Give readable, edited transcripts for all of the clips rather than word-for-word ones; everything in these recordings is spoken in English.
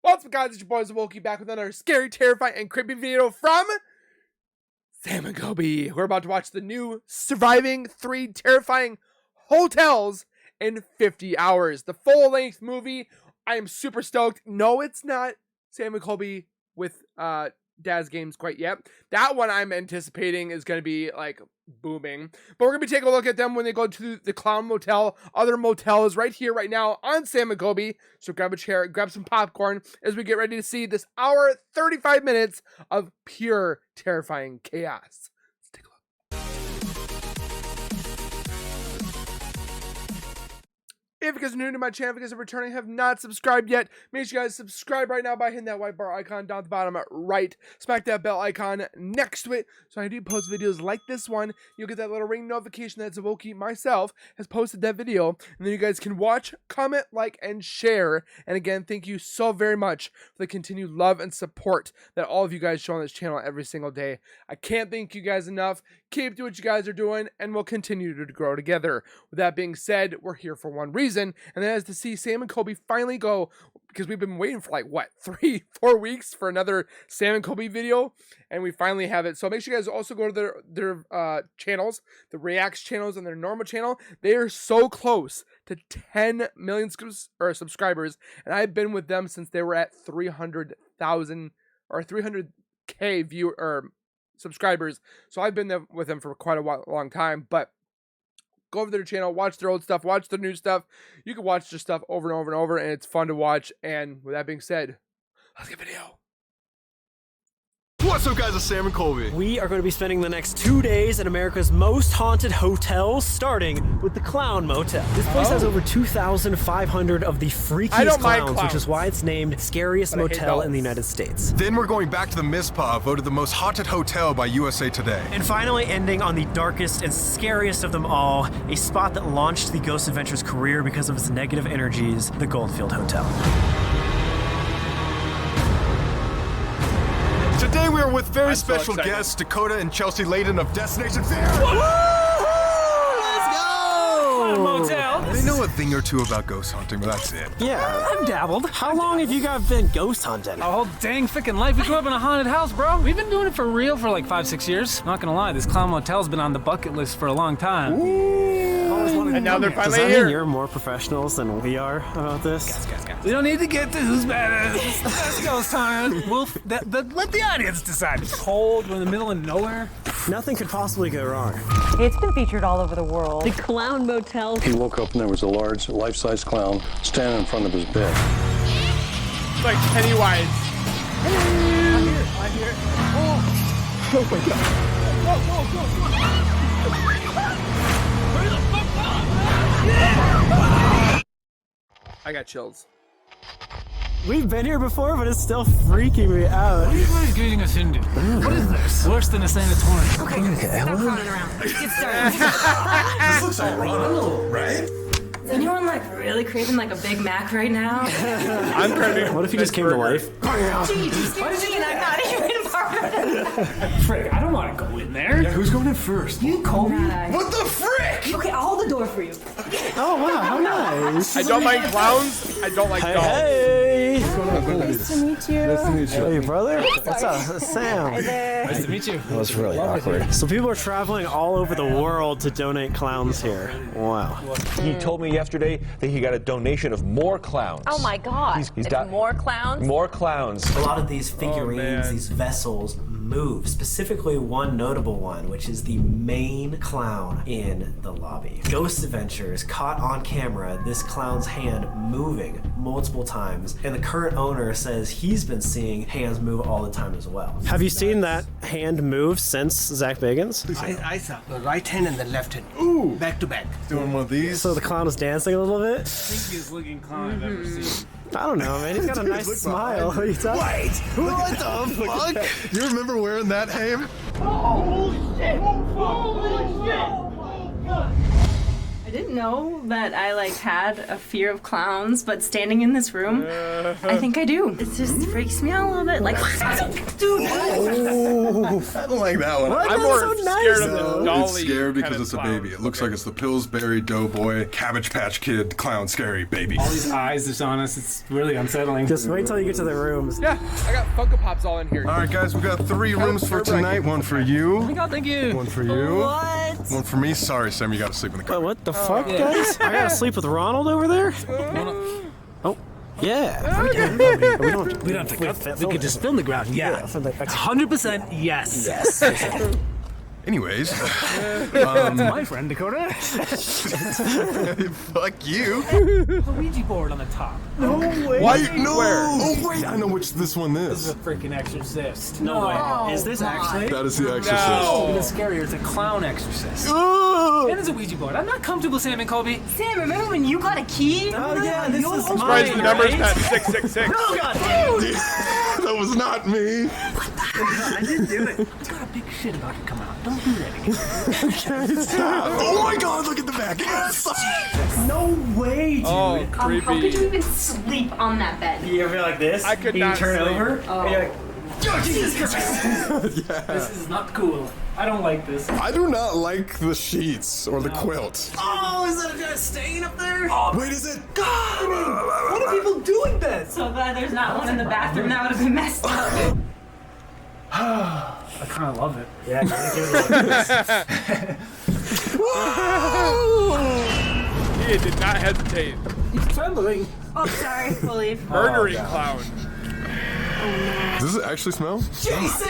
What's up, guys? It's your boy Zowoki back with another scary, terrifying, and creepy video from Sam and Colby. We're about to watch the new Surviving 3 Terrifying Hotels in 50 Hours. The full-length movie. I am super stoked. No, it's not Sam and Colby with Daz Games quite yet. That one I'm anticipating is going to be like booming. But we're going to be taking a look at them when they go to the Clown Motel, other motels right here, right now on Sam and Colby. So grab a chair, grab some popcorn as we get ready to see this hour, 35 minutes of pure terrifying chaos. Let's take a look. If you guys are new to my channel, if you guys are returning, have not subscribed yet, make sure you guys subscribe right now by hitting that white bar icon down at the bottom right. Smack that bell icon next to it. So I do post videos like this one. You'll get that little ring notification that Zowoki myself has posted that video. And then you guys can watch, comment, like, and share. And again, thank you so very much for the continued love and support that all of you guys show on this channel every single day. I can't thank you guys enough. Keep doing what you guys are doing, and we'll continue to grow together. With that being said, we're here for one reason, and that is to see Sam and Colby finally go, because we've been waiting for like, what, 3-4 weeks for another Sam and Colby video, and we finally have it. So make sure you guys also go to their channels, the Reacts channels and their normal channel. They are so close to 10 million subscribers, and I've been with them since they were at 300,000 or 300K subscribers. So I've been with them for quite a long time. But go over to their channel, watch their old stuff, watch their new stuff. You can watch their stuff over and over and over, and it's fun to watch. And with that being said, let's get video. What's up, guys? It's Sam and Colby. We are going to be spending the next 2 days at America's most haunted hotels, starting with the Clown Motel. This place has over 2,500 of the freakiest clowns, which is why it's named Scariest Motel in the United States. Then we're going back to the Mizpah, voted the most haunted hotel by USA Today. And finally ending on the darkest and scariest of them all, a spot that launched the Ghost Adventure's career because of its negative energies, the Goldfield Hotel. Today we are with very special guests, Dakota and Chelsea Layden of Destination Fear. Let's go! Clown Motel. They know a thing or two about ghost hunting, but that's it. Yeah, I've dabbled. How long have you guys been ghost hunting? A whole dang freaking life. We grew up in a haunted house, bro. We've been doing it for real for like 5-6 years. Not gonna lie, this Clown Motel's been on the bucket list for a long time. And now they're finally Does that here. mean you're more professionals than we are about this? Guys. We don't need to get to who's better. Let's go, son. Let the audience decide. It's cold. We're in the middle of nowhere. Nothing could possibly go wrong. It's been featured all over the world. The Clown Motel. He woke up and there was a large, life-size clown standing in front of his bed. It's like Pennywise. I hear it. Oh my god. Hurry the fuck up! I got chills. We've been here before, but it's still freaking me out. What are you guys getting us into? What is this? Worse than a sanatorium. Okay, Stop running around. Let's get started. This looks ironic, right? Is anyone like really craving like a Big Mac right now? I'm craving. What if he just came to life? Jeez, what is he? I'm not even part of it. Frick, I don't want to go in there. Yeah, who's going in first? You, Colby. What the frick? Okay, I'll hold the door for you. Oh wow, how nice. I don't like clowns. I don't like dogs. Hey! Nice to meet you. Hey, brother. What's up? Sam. Nice to meet you. That was really awkward. So people are traveling all over the world to donate clowns here. Wow. He told me yesterday that he got a donation of more clowns. Oh my God. He's got more clowns? More clowns. A lot of these figurines, man. these vessels, move. Specifically one notable one, which is the main clown in the lobby. Ghost Adventures caught on camera this clown's hand moving multiple times, and the current owner says he's been seeing hands move all the time as well. Have you seen that hand move since Zach Bagans? I saw the right hand and the left hand. Ooh! Back to back. Doing one of these. So the clown is dancing a little bit? Freakiest looking clown I've ever seen. I don't know, man. He's got a nice smile. What are you talking? Wait! What the fuck? You remember wearing that, Haim? I didn't know that I like had a fear of clowns, but standing in this room, I think I do. It just freaks me out a little bit. Like, dude. Oh, I don't like that one. I'm more scared of the dolly. It's scared because kind of it's a clown. baby. It looks like it's the Pillsbury Doughboy, Cabbage Patch Kid, clown scary baby. All these eyes just on us, it's really unsettling. Just wait till you get to the rooms. Yeah, I got Funko Pops all in here. All right, guys, we got 3 rooms for tonight. One for you. Oh my god, thank you. One for you. What? One for me. Sorry, Sam, you gotta sleep in the car. What the fuck, guys? I gotta sleep with Ronald over there? Oh, yeah. We don't have to cut. We could just film the ground. Yeah. 100% yes. Yes. Anyways, My friend Dakota. fuck you. The Ouija board on the top. No way. Why? No. Oh wait, I know which this one This is is. a freaking exorcist. No way. Is this actually? That is the Exorcist. Oh, even scarier. It's a clown exorcist. And it's a Ouija board. I'm not comfortable, Sam and Colby. Sam, remember when you got a key? Oh, yeah, this is Surprise, mine, the number's right? at 666. Oh, God. That was not me. I didn't do it. It's got a big shit about to come out. Don't do that again. Oh my God! Look at the back. No way, dude. Oh, How could creepy. you even sleep on that bed? You ever feel like this? I could you not turn sleep. over. Oh. And you're like, oh, Jesus Christ. This is not cool. I don't like this. I do not like the sheets or the quilt. Oh, is that a guy staying up there? Wait, is it? God, what are people doing then? So glad there's not one in the bathroom. That would have been messed up. I kind of love it. Yeah, give He did not hesitate. He's trembling. Oh, sorry. We'll leave. Murdering clown. Does it actually smell? Jason!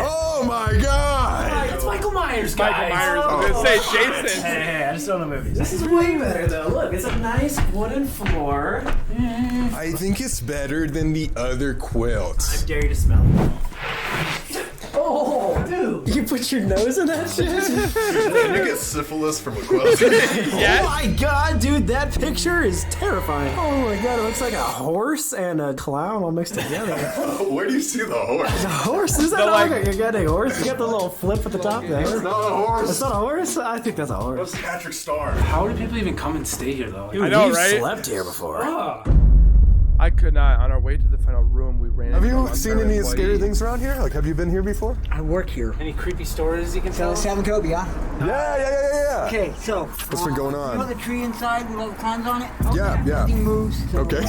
Oh my God! It's Michael Myers, guys. Michael Myers. I was gonna say Jason. Hey, I just don't know movies. This is way better, though. Look, it's a nice wooden floor. I think it's better than the other quilts. I dare you to smell it. Oh, dude. You put your nose in that shit? Did you get syphilis from a quilt? Yes. Oh my God, dude, that picture is terrifying. Oh my God, it looks like a horse and a clown all mixed together. Where do you see the horse? A horse? Is that The, not like- like a goddamn horse? You got the little flip at the top there. It's not a horse. It's not a horse? I think that's a horse. That's Patrick Star. How do people even come and stay here, though? Dude, I know, we've right? slept here before. I could not. On our way to the final room, we ran. Have into you an seen unmarried any scary employee. things around here? Like, have you been here before? I work here. Any creepy stories you can tell? Sam and Colby, huh? Yeah. Okay, so. What's been going on? You know the tree inside with all the clowns on it? Yeah. Everything moves. So, Okay.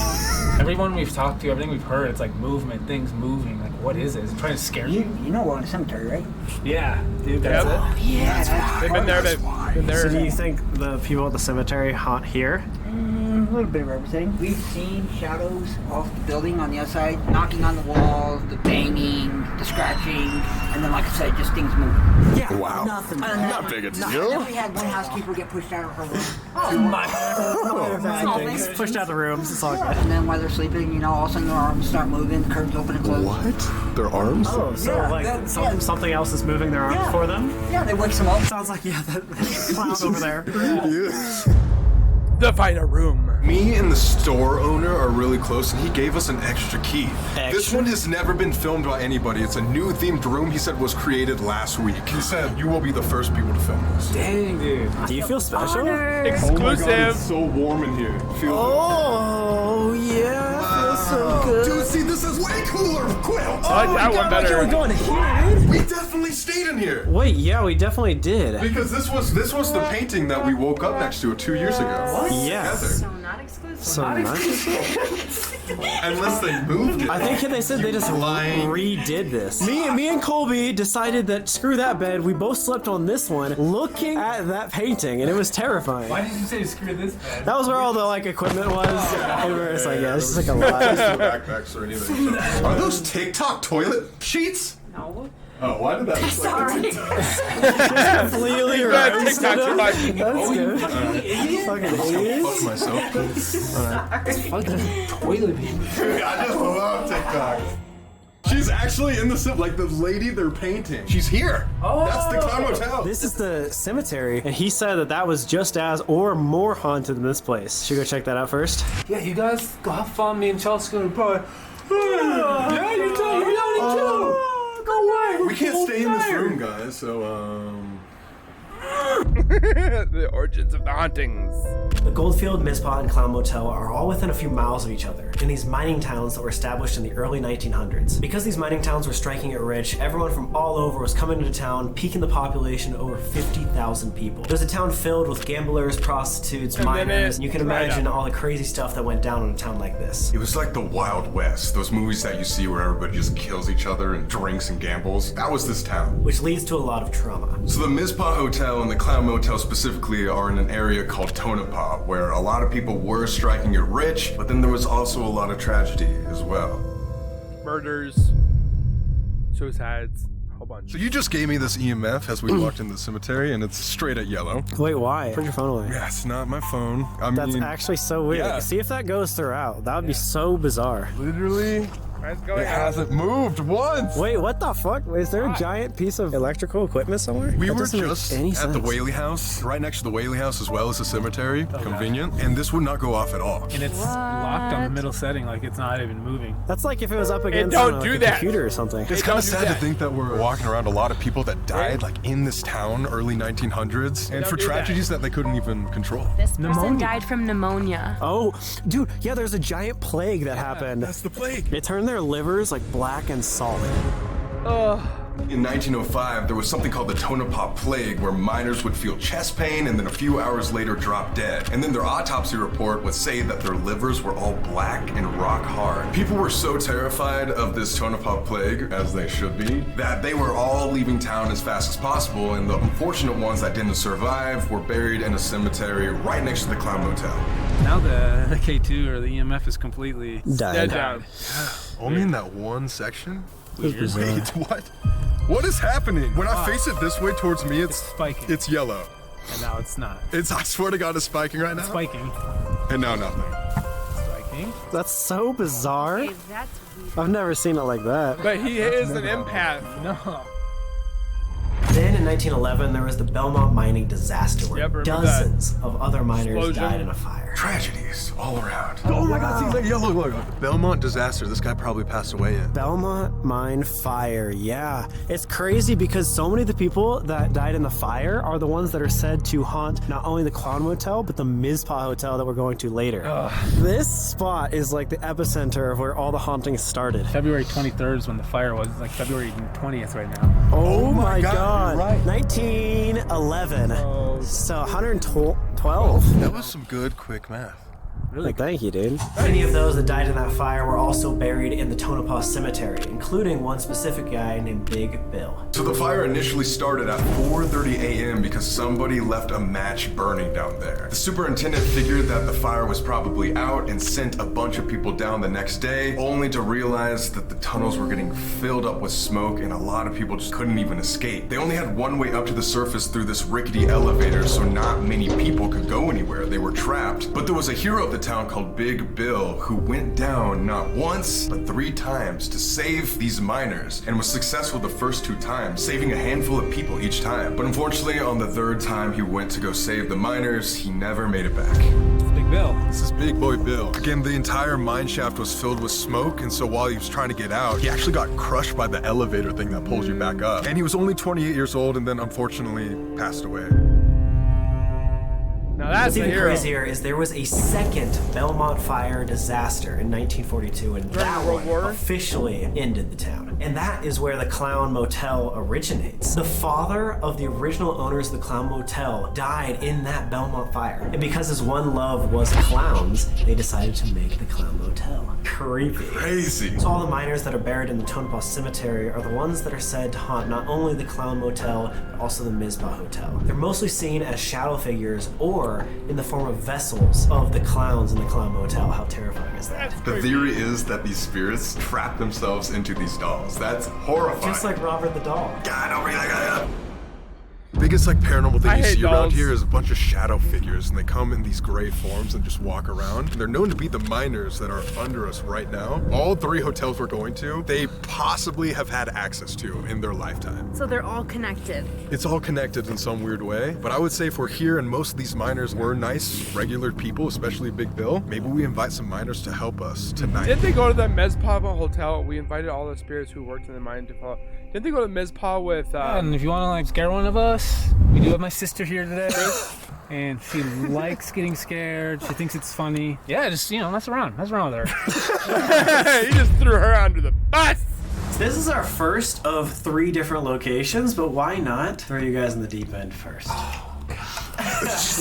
Everyone we've talked to, everything we've heard, it's like movement, things moving. Like, what is it? Is it trying to scare you? You know we're in a cemetery, right? Yeah, dude, that's Yep. it. Yeah, that's They've been there. They've been there. So do you think the people at the cemetery haunt here? a little bit of everything. We've seen shadows off the building on the outside, knocking on the walls, the banging, the scratching, and then, like I said, just things moving. Yeah. Wow. Nothing. Not big a deal. Then we had one housekeeper get pushed out of her room. Oh my God. Pushed out the rooms, it's all good. And then while they're sleeping, you know, all of a sudden their arms start moving, the curtains open and close. What? Their arms? Oh, so Yeah, like that- yeah. something else is moving their arms Yeah. for them? Yeah, they wakes them up. Sounds like, yeah, that clown over there. Yeah. The final room. Me and the store owner are really close, and he gave us an extra key. This Extra? one has never been filmed by anybody. It's a new themed room he said was created last week. He said, you will be the first people to film this. Dang, dude. Do you feel special? Exclusive. so warm in here. Feel Oh, yeah. Feels so good. Dude, see, this is way cooler quilts. I like that one better. We're going here, dude. We definitely stayed in here. Wait, yeah, we definitely did. Because this was the painting that we woke up next to 2 years ago. Yes. So not exclusive. So nice. Unless they moved it. I think they said they just lying. redid this. Me and Colby decided that screw that bed. We both slept on this one, looking at that painting, and it was terrifying. Why did you say screw this, man? That was where all the like equipment was. And we were just like, yeah, this is like a No lot. backpacks or anything. So. Are those TikTok toilet sheets? No. Oh, why did that look Sorry. Completely Yeah, right. TikTok, you're like, That's good. Fucking idiot. Fuck myself. Toilet paper. I just love TikTok. She's actually in the like the lady they're painting. She's here. Oh. That's the Clown Motel. This is the cemetery, and he said that that was just as or more haunted than this place. Should we go check that out first? Yeah, you guys go have fun. Me and Chelsea gonna probably. Yeah, you too. You know too. Go away. We can't stay in this room, guys. So The origins of the hauntings. The Goldfield, Mizpah, and Clown Motel are all within a few miles of each other in these mining towns that were established in the early 1900s. Because these mining towns were striking it rich, everyone from all over was coming into town, peaking the population to over 50,000 people. It was a town filled with gamblers, prostitutes, miners, and you can imagine all the crazy stuff that went down in a town like this. It was like the Wild West, those movies that you see where everybody just kills each other and drinks and gambles. That was this town. Which leads to a lot of trauma. So the Mizpah Hotel and the Clown Motel specifically are in an area called Tonopah, where a lot of people were striking it rich, but then there was also a lot of tragedy as well. Murders, suicides, a whole bunch. So you just gave me this EMF as we walked into the cemetery, and it's straight at yellow. Wait, why? Put your phone away. Yeah, it's not my phone. That's actually so weird. Yeah. See if that goes throughout. That would be so bizarre. Literally, it hasn't moved once. Wait, what the fuck? Is there a giant piece of electrical equipment somewhere? We That were doesn't make just any at sense. the Whaley House, right next to the Whaley House as well as the cemetery. Convenient. And this would not go off at all. And it's locked on the middle setting, like it's not even moving. That's like if it was up against don't like do a that. computer or something. It's kind of sad to think that we're walking around a lot of people that died like in this town early 1900s and for tragedies that they couldn't even control. This person died from pneumonia. Oh, dude, yeah, there's a giant plague that happened. That's the plague. It turned their livers like black and solid. In 1905, there was something called the Tonopah Plague, where miners would feel chest pain and then a few hours later drop dead. And then their autopsy report would say that their livers were all black and rock hard. People were so terrified of this Tonopah Plague, as they should be, that they were all leaving town as fast as possible, and the unfortunate ones that didn't survive were buried in a cemetery right next to the Clown Motel. Now the K2 or the EMF is completely Dead. down. Only in that one section? Wait, what? What is happening? When I face it this way towards me, it's spiking. It's yellow. And now it's not. It's, I swear to God, it's spiking right now. Spiking. And now nothing. Spiking. That's so bizarre. Okay, that's weird. I've never seen it like that. But he is an empath. No. Then in 1911, there was the Belmont mining disaster where Yep, remember dozens of other miners Explosion. died in a fire. Tragedies all around. Oh my God, see that yellow logo. Belmont disaster, this guy probably passed away in. Belmont mine fire, yeah. It's crazy because so many of the people that died in the fire are the ones that are said to haunt not only the Clown Motel, but the Mizpah Hotel that we're going to later. This spot is like the epicenter of where all the hauntings started. February 23rd is when the fire was. It's like February 20th right now. Oh my God. you're right. 1911. So 112. That was some good quick math. Really? Thank you, dude. Many of those that died in that fire were also buried in the Tonopah Cemetery, including one specific guy named Big Bill. So the fire initially started at 4:30 a.m. because somebody left a match burning down there. The superintendent figured that the fire was probably out and sent a bunch of people down the next day, only to realize that the tunnels were getting filled up with smoke and a lot of people just couldn't even escape. They only had one way up to the surface through this rickety elevator, so not many people could go anywhere. They were trapped. But there was a hero of the town called Big Bill who went down not once, but 3 times to save these miners and was successful the first 2 times, saving a handful of people each time. But unfortunately, on the 3rd time he went to go save the miners, he never made it back. Big Bill. This is Big Boy Bill. Again, the entire mine shaft was filled with smoke, and so while he was trying to get out, he actually got crushed by the elevator thing that pulls you back up. And he was only 28 years old and then unfortunately passed away. Now that's What's the even hero. crazier is there was a second Belmont fire disaster in 1942, and that World one War? officially ended the town. And that is where the Clown Motel originates. The father of the original owners of the Clown Motel died in that Belmont fire. And because his one love was clowns, they decided to make the Clown Motel. Creepy. Crazy. So all the miners that are buried in the Tonopah Cemetery are the ones that are said to haunt not only the Clown Motel, but also the Mizpah Hotel. They're mostly seen as shadow figures or in the form of vessels of the clowns in the Clown Motel. How terrifying is that? The theory is that these spirits trap themselves into these dolls. That's horrifying. Just like Robert the Doll. God, don't be like that. Biggest like paranormal thing I you hate see around dolls. here is a bunch of shadow figures, and they come in these gray forms and just walk around. And they're known to be the miners that are under us right now. All 3 hotels we're going to, they possibly have had access to in their lifetime. So they're all connected. It's all connected in some weird way, but I would say if we're here and most of these miners were nice, regular people, especially Big Bill, maybe we invite some miners to help us tonight. Didn't they go to the Mizpah Hotel? We invited all the spirits who worked in the mine to follow. Didn't they go to Mizpah with? And if you want to like scare one of us, Plus, we do have my sister here today. And she likes getting scared. She thinks it's funny. Yeah, just, mess around. Mess around with her. You just threw her under the bus. This is our first of 3 different locations, but why not throw you guys in the deep end first?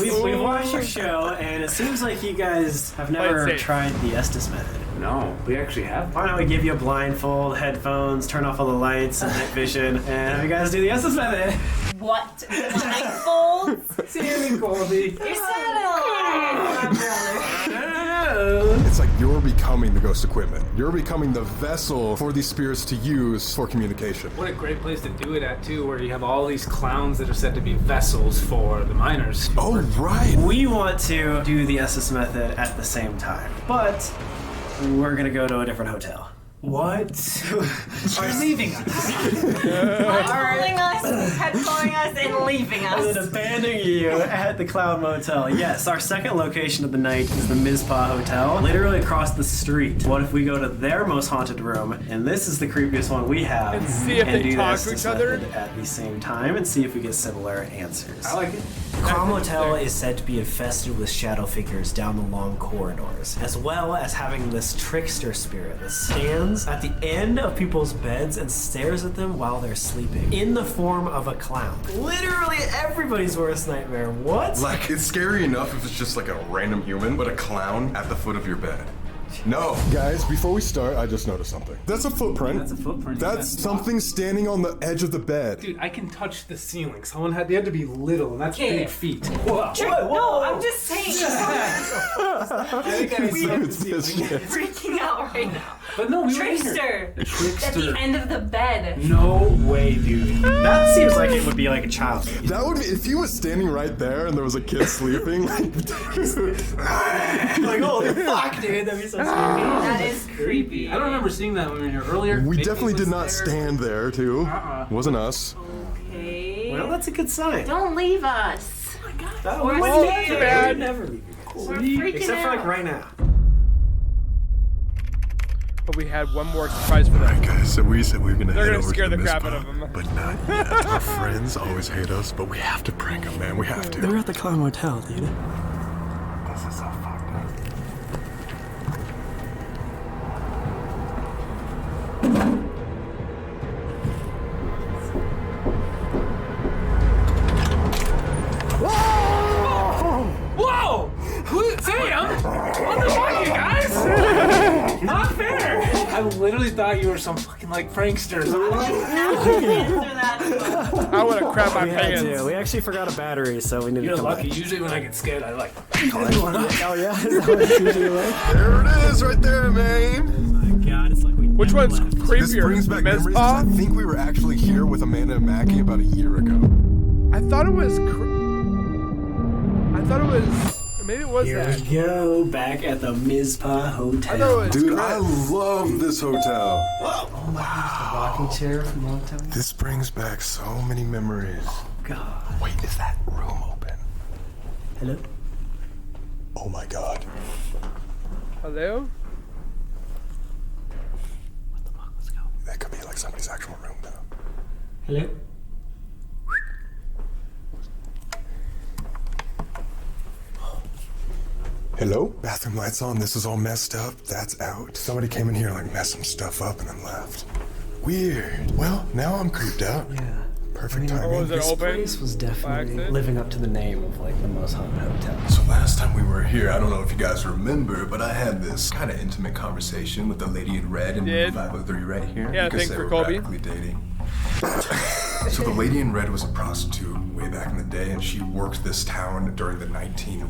We've watched your show, and it seems like you guys have never tried the Estes method. No, we actually have. Why don't we give you a blindfold, headphones, turn off all the lights and night vision, and have you guys do the Estes method? What? Blindfolds? See you, Colby. You're so It's like you're becoming the ghost equipment. You're becoming the vessel for these spirits to use for communication. What a great place to do it at, too, where you have all these clowns that are said to be vessels for the miners. Oh, right. We want to do the Estes method at the same time, but we're gonna go to a different hotel. What? Are leaving us? Calling us, head-calling us, and leaving us. And abandoning you at the Clown Motel. Yes, our second location of the night is the Mizpah Hotel, literally across the street. What if we go to their most haunted room, and this is the creepiest one we have, and see if they do talk this to each other at the same time, and see if we get similar answers. I like it. Clown Motel is said to be infested with shadow figures down the long corridors, as well as having this trickster spirit that stands at the end of people's beds and stares at them while they're sleeping, in the form of a clown. Literally everybody's worst nightmare. What? Like, it's scary enough if it's just like a random human, but a clown at the foot of your bed. No. Guys, before we start, I just noticed something. That's a footprint. That's a footprint. That's something standing on the edge of the bed. Dude, I can touch the ceiling. They had to be little, and that's big feet. Whoa. No, I'm just saying. Freaking out right now. But no, we were Trickster. At the end of the bed. No way, dude. That seems like it would be like a child. That would be, if he was standing right there and there was a kid sleeping, like, dude. Like, holy fuck, dude, that'd be so scary. That is creepy. I don't remember seeing that when we were here earlier. We Maybe definitely it was did not there. stand there, too. Wasn't us. Okay. Well, that's a good sign. Don't leave us. Oh my god. That We're was scared. bad. Never leave you. We're freaking Except out. for like right now. But we had one more surprise for them. Alright, guys, so we said we were gonna They're head gonna over scare to the crap Mizpah, out of them. but not yet. Our friends always hate us, but we have to prank them, man. We have to. They're at the Clown Motel, dude. This is so fucked up. Whoa! Sam! What the fuck, you guys? Not fair! I literally thought you were some fucking like prankster. I would have crapped my We had to. pants. We actually forgot a battery, so we need You're to come lucky. back. Usually when I get scared, I like. Oh yeah? Is that what it's usually like? There it is, right there, man. Oh my god, it's like we Which never one's left. This creepier? brings back memories, 'cause I Mizpah? think we were actually here with Amanda and Mackie about a year ago. I thought it was. Maybe it was Here that. we go, back at the Mizpah I thought it Hotel. was. Dude, I love this hotel. Oh my god, the rocking chair from a long time ago. This brings back so many memories. God. Wait, is that room open? Hello? Oh my god. Hello? What the fuck? Let's go. That could be like somebody's actual room, though. Hello? Hello? Bathroom lights on. This is all messed up. That's out. Somebody came in here, like, messed some stuff up and then left. Weird. Well, now I'm creeped out. Yeah. Perfect Oh, timing. was it This open? place was definitely exit? living up to the name of like the most haunted hotel. So last time we were here, I don't know if you guys remember, but I had this kind of intimate conversation with the lady in red in Did? 503 right here. Yeah, because thanks they for were Colby. practically dating. So the lady in red was a prostitute way back in the day, and she worked this town during the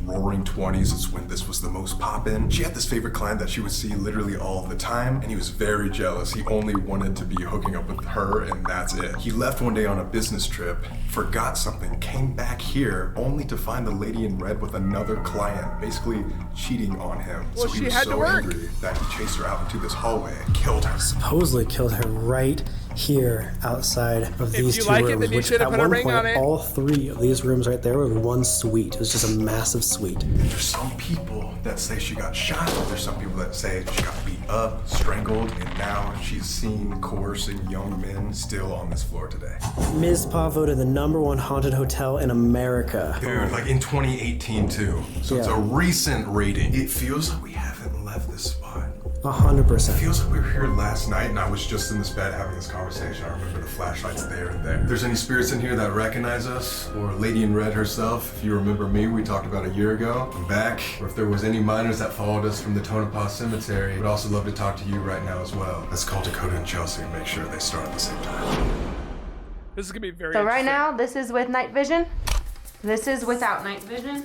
roaring 20s. It's when this was the most poppin'. She had this favorite client that she would see literally all the time, and he was very jealous. He only wanted to be hooking up with her, and that's it. He left one day on a business trip, forgot something, came back here, only to find the lady in red with another client, basically cheating on him. Well, so she he was had to so work. angry that he chased her out into this hallway and killed her. Supposedly killed her right here outside of these you two like it, rooms, then you which should have at put a one ring point on it. all three of these rooms right there were one suite. It was just a massive suite. There's some people that say she got shot. There's some people that say she got beat up, strangled, and now she's seen coercing young men still on this floor today. Mizpah voted the #1 haunted hotel in America. Dude, like in 2018 too. So it's Yeah. a recent rating. It feels like we haven't left this spot. 100%. It feels like we were here last night and I was just in this bed having this conversation. I remember the flashlights there and there. If there's any spirits in here that recognize us, or Lady in Red herself, if you remember me, we talked about a year ago, I'm back. Or if there was any miners that followed us from the Tonopah cemetery, we'd also love to talk to you right now as well. Let's call Dakota and Chelsea and make sure they start at the same time. This is gonna be very So right interesting. now, this is with night vision. This is without night vision.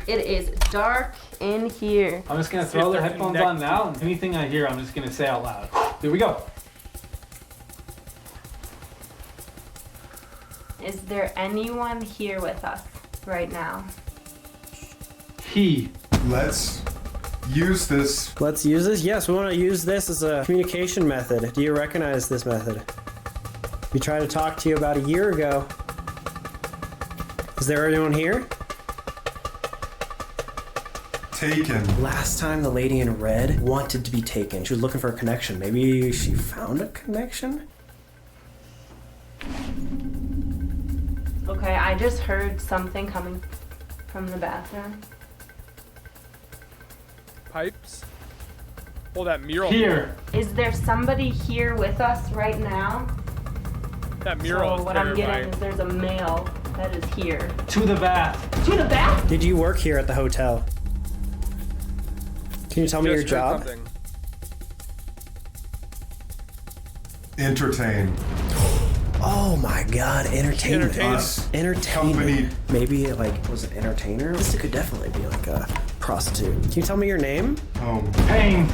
It is dark in here. I'm just gonna throw the headphones on now, and anything I hear, I'm just gonna say out loud. Here we go. Is there anyone here with us right now? Let's use this. Let's use this? Yes, we want to use this as a communication method. Do you recognize this method? We tried to talk to you about a year ago. Is there anyone here? Taken. Last time the lady in red wanted to be taken. She was looking for a connection. Maybe she found a connection? Okay, I just heard something coming from the bathroom. Pipes. Oh, that mural. Here. Is there somebody here with us right now? That mural So is what I'm getting terrifying. is there's a male that is here. To the bath. To the bath? Did you work here at the hotel? Can you tell me your Just heard job? something. Entertain. Oh my god, entertainment. Entertain. Entertainment. Company. Maybe like was an entertainer? This could definitely be like a prostitute. Can you tell me your name? Pain.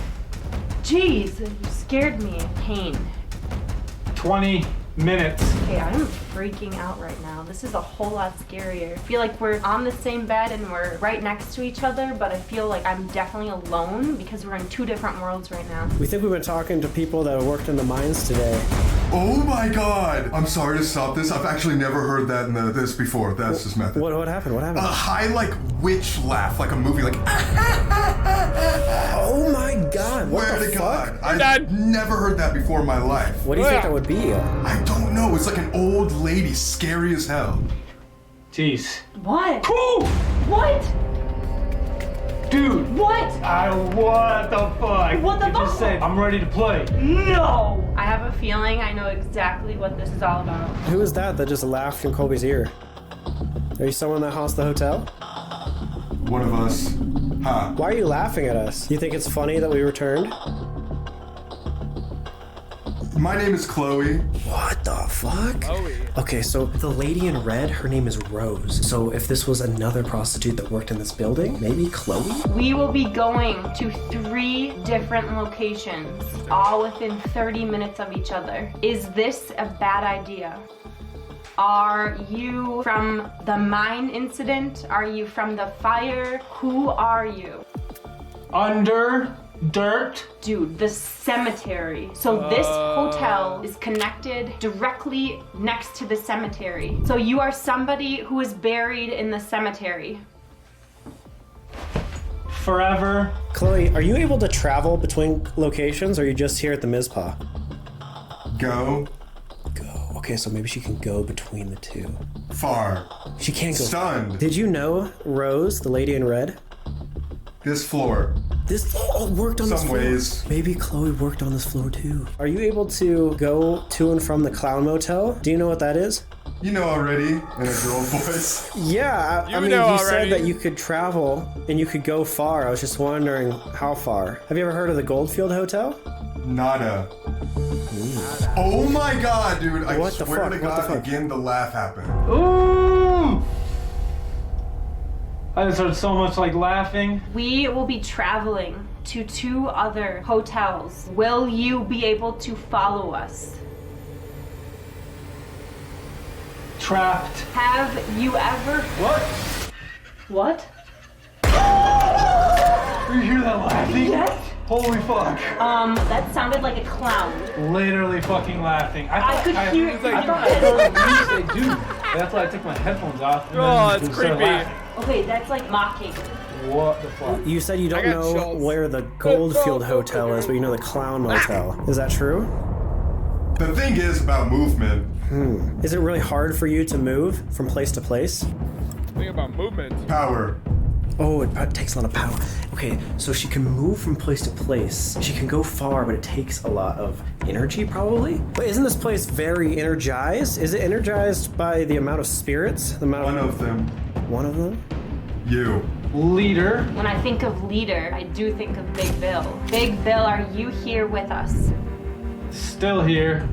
Jeez, you scared me. Pain. 20 minutes. Okay, I'm freaking out right now. This is a whole lot scarier. I feel like we're on the same bed and we're right next to each other, but I feel like I'm definitely alone because we're in two different worlds right now. We think we've been talking to people that worked in the mines today. Oh my god! I'm sorry to stop this. I've actually never heard that in this before. That's this method. What happened? What happened? A high, like, witch laugh, like a movie, like. Oh my god! What Swear the to fuck? God, I've never heard that before in my life. What do you think that would be? I don't know. It's like an old lady, scary as hell. Jeez. What? Cool. What? Dude. What? What the fuck? What the You fuck? just said, I'm ready to play. No! I have a feeling I know exactly what this is all about. Who is that just laughed in Colby's ear? Are you someone that haunts the hotel? One of us. Ha. Why are you laughing at us? You think it's funny that we returned? My name is Chloe. What the fuck? Okay, so the lady in red, her name is Rose. So if this was another prostitute that worked in this building, maybe Chloe? We will be going to 3 different locations, all within 30 minutes of each other. Is this a bad idea? Are you from the mine incident? Are you from the fire? Who are you? Under dirt. Dude, the cemetery. So this hotel is connected directly next to the cemetery. So you are somebody who is buried in the cemetery. Forever. Chloe, are you able to travel between locations or are you just here at the Mizpah? Go. Okay, so maybe she can go between the two. Far. She can't go. Stunned. Did you know Rose, the lady in red? This floor. This worked on this Some floor. ways. Maybe Chloe worked on this floor too. Are you able to go to and from the Clown Motel? Do you know what that is? You know already, in a girl voice. Yeah, I mean, you said that you could travel and you could go far. I was just wondering how far. Have you ever heard of the Goldfield Hotel? Nada. Oh my god, dude. I What the swear fuck? to What the God, fuck? again, the laugh happened. Ooh! I just heard so much like laughing. We will be traveling to 2 other hotels. Will you be able to follow us? Trapped. Have you ever... What? What? You hear that laughing? Yes. Holy fuck. That sounded like a clown. Literally fucking laughing. I could hear it. I thought I heard music, dude. That's why I took my headphones off. And Oh, then that's we started creepy. laughing. Okay, that's like mocking. What the fuck? You said you don't got know chills. where the Goldfield Hotel is, but you know the Clown Motel. Is that true? The thing is about movement. Is it really hard for you to move from place to place? Think about movement. Power. Oh, it takes a lot of power. Okay, so she can move from place to place. She can go far, but it takes a lot of energy, probably. But isn't this place very energized? Is it energized by the amount of spirits? The amount One of them. One of them? You. Leader. When I think of leader, I do think of Big Bill. Big Bill, are you here with us? Still here.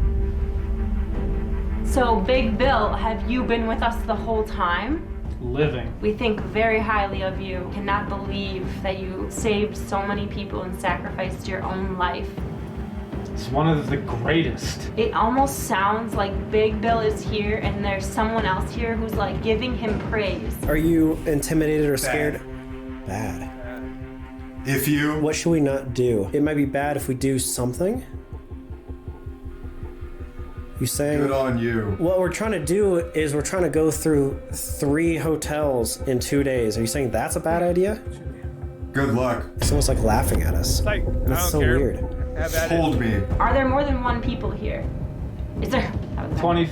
So, Big Bill, have you been with us the whole time? Living. We think very highly of you. Cannot believe that you saved so many people and sacrificed your own life. It's one of the greatest. It almost sounds like Big Bill is here and there's someone else here who's like giving him praise. Are you intimidated or scared? Bad. If you... What should we not do? It might be bad if we do something. You saying? Good on you. What we're trying to do is we're trying to go through 3 hotels in 2 days. Are you saying that's a bad idea? Good luck. It's almost like laughing at us. Like, I That's don't so care. weird. Have at it. Hold me. Are there more than one people here? Is there? 20.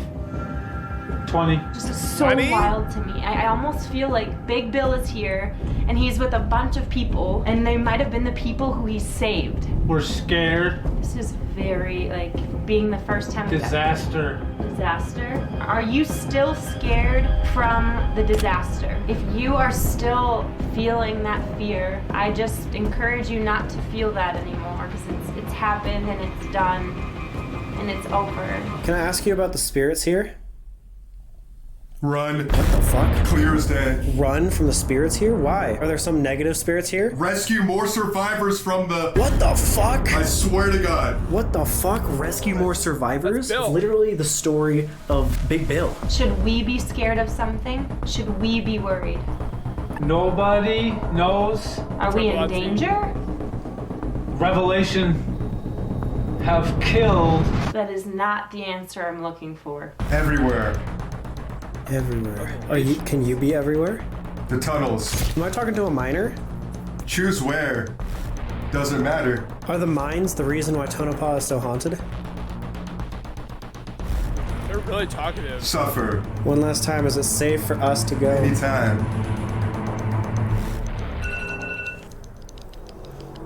Just so 20? wild to me. I almost feel like Big Bill is here and he's with a bunch of people and they might have been the people who he saved. We're scared. This is very, like, being the first time we've Disaster. Disaster? Are you still scared from the disaster? If you are still feeling that fear, I just encourage you not to feel that anymore because it's happened and it's done and it's over. Can I ask you about the spirits here? Run. What the fuck? Clear as day. Run from the spirits here? Why? Are there some negative spirits here? Rescue more survivors from the... What the fuck? I swear to God. What the fuck? Rescue more survivors? That's Bill. Literally the story of Big Bill. Should we be scared of something? Should we be worried? Nobody knows. Are we in danger? Revelation have killed. That is not the answer I'm looking for. Everywhere. Everywhere. Can you be everywhere? The tunnels. Am I talking to a miner? Choose where. Doesn't matter. Are the mines the reason why Tonopah is so haunted? They're really talkative. Suffer. One last time, is it safe for us to go? Anytime.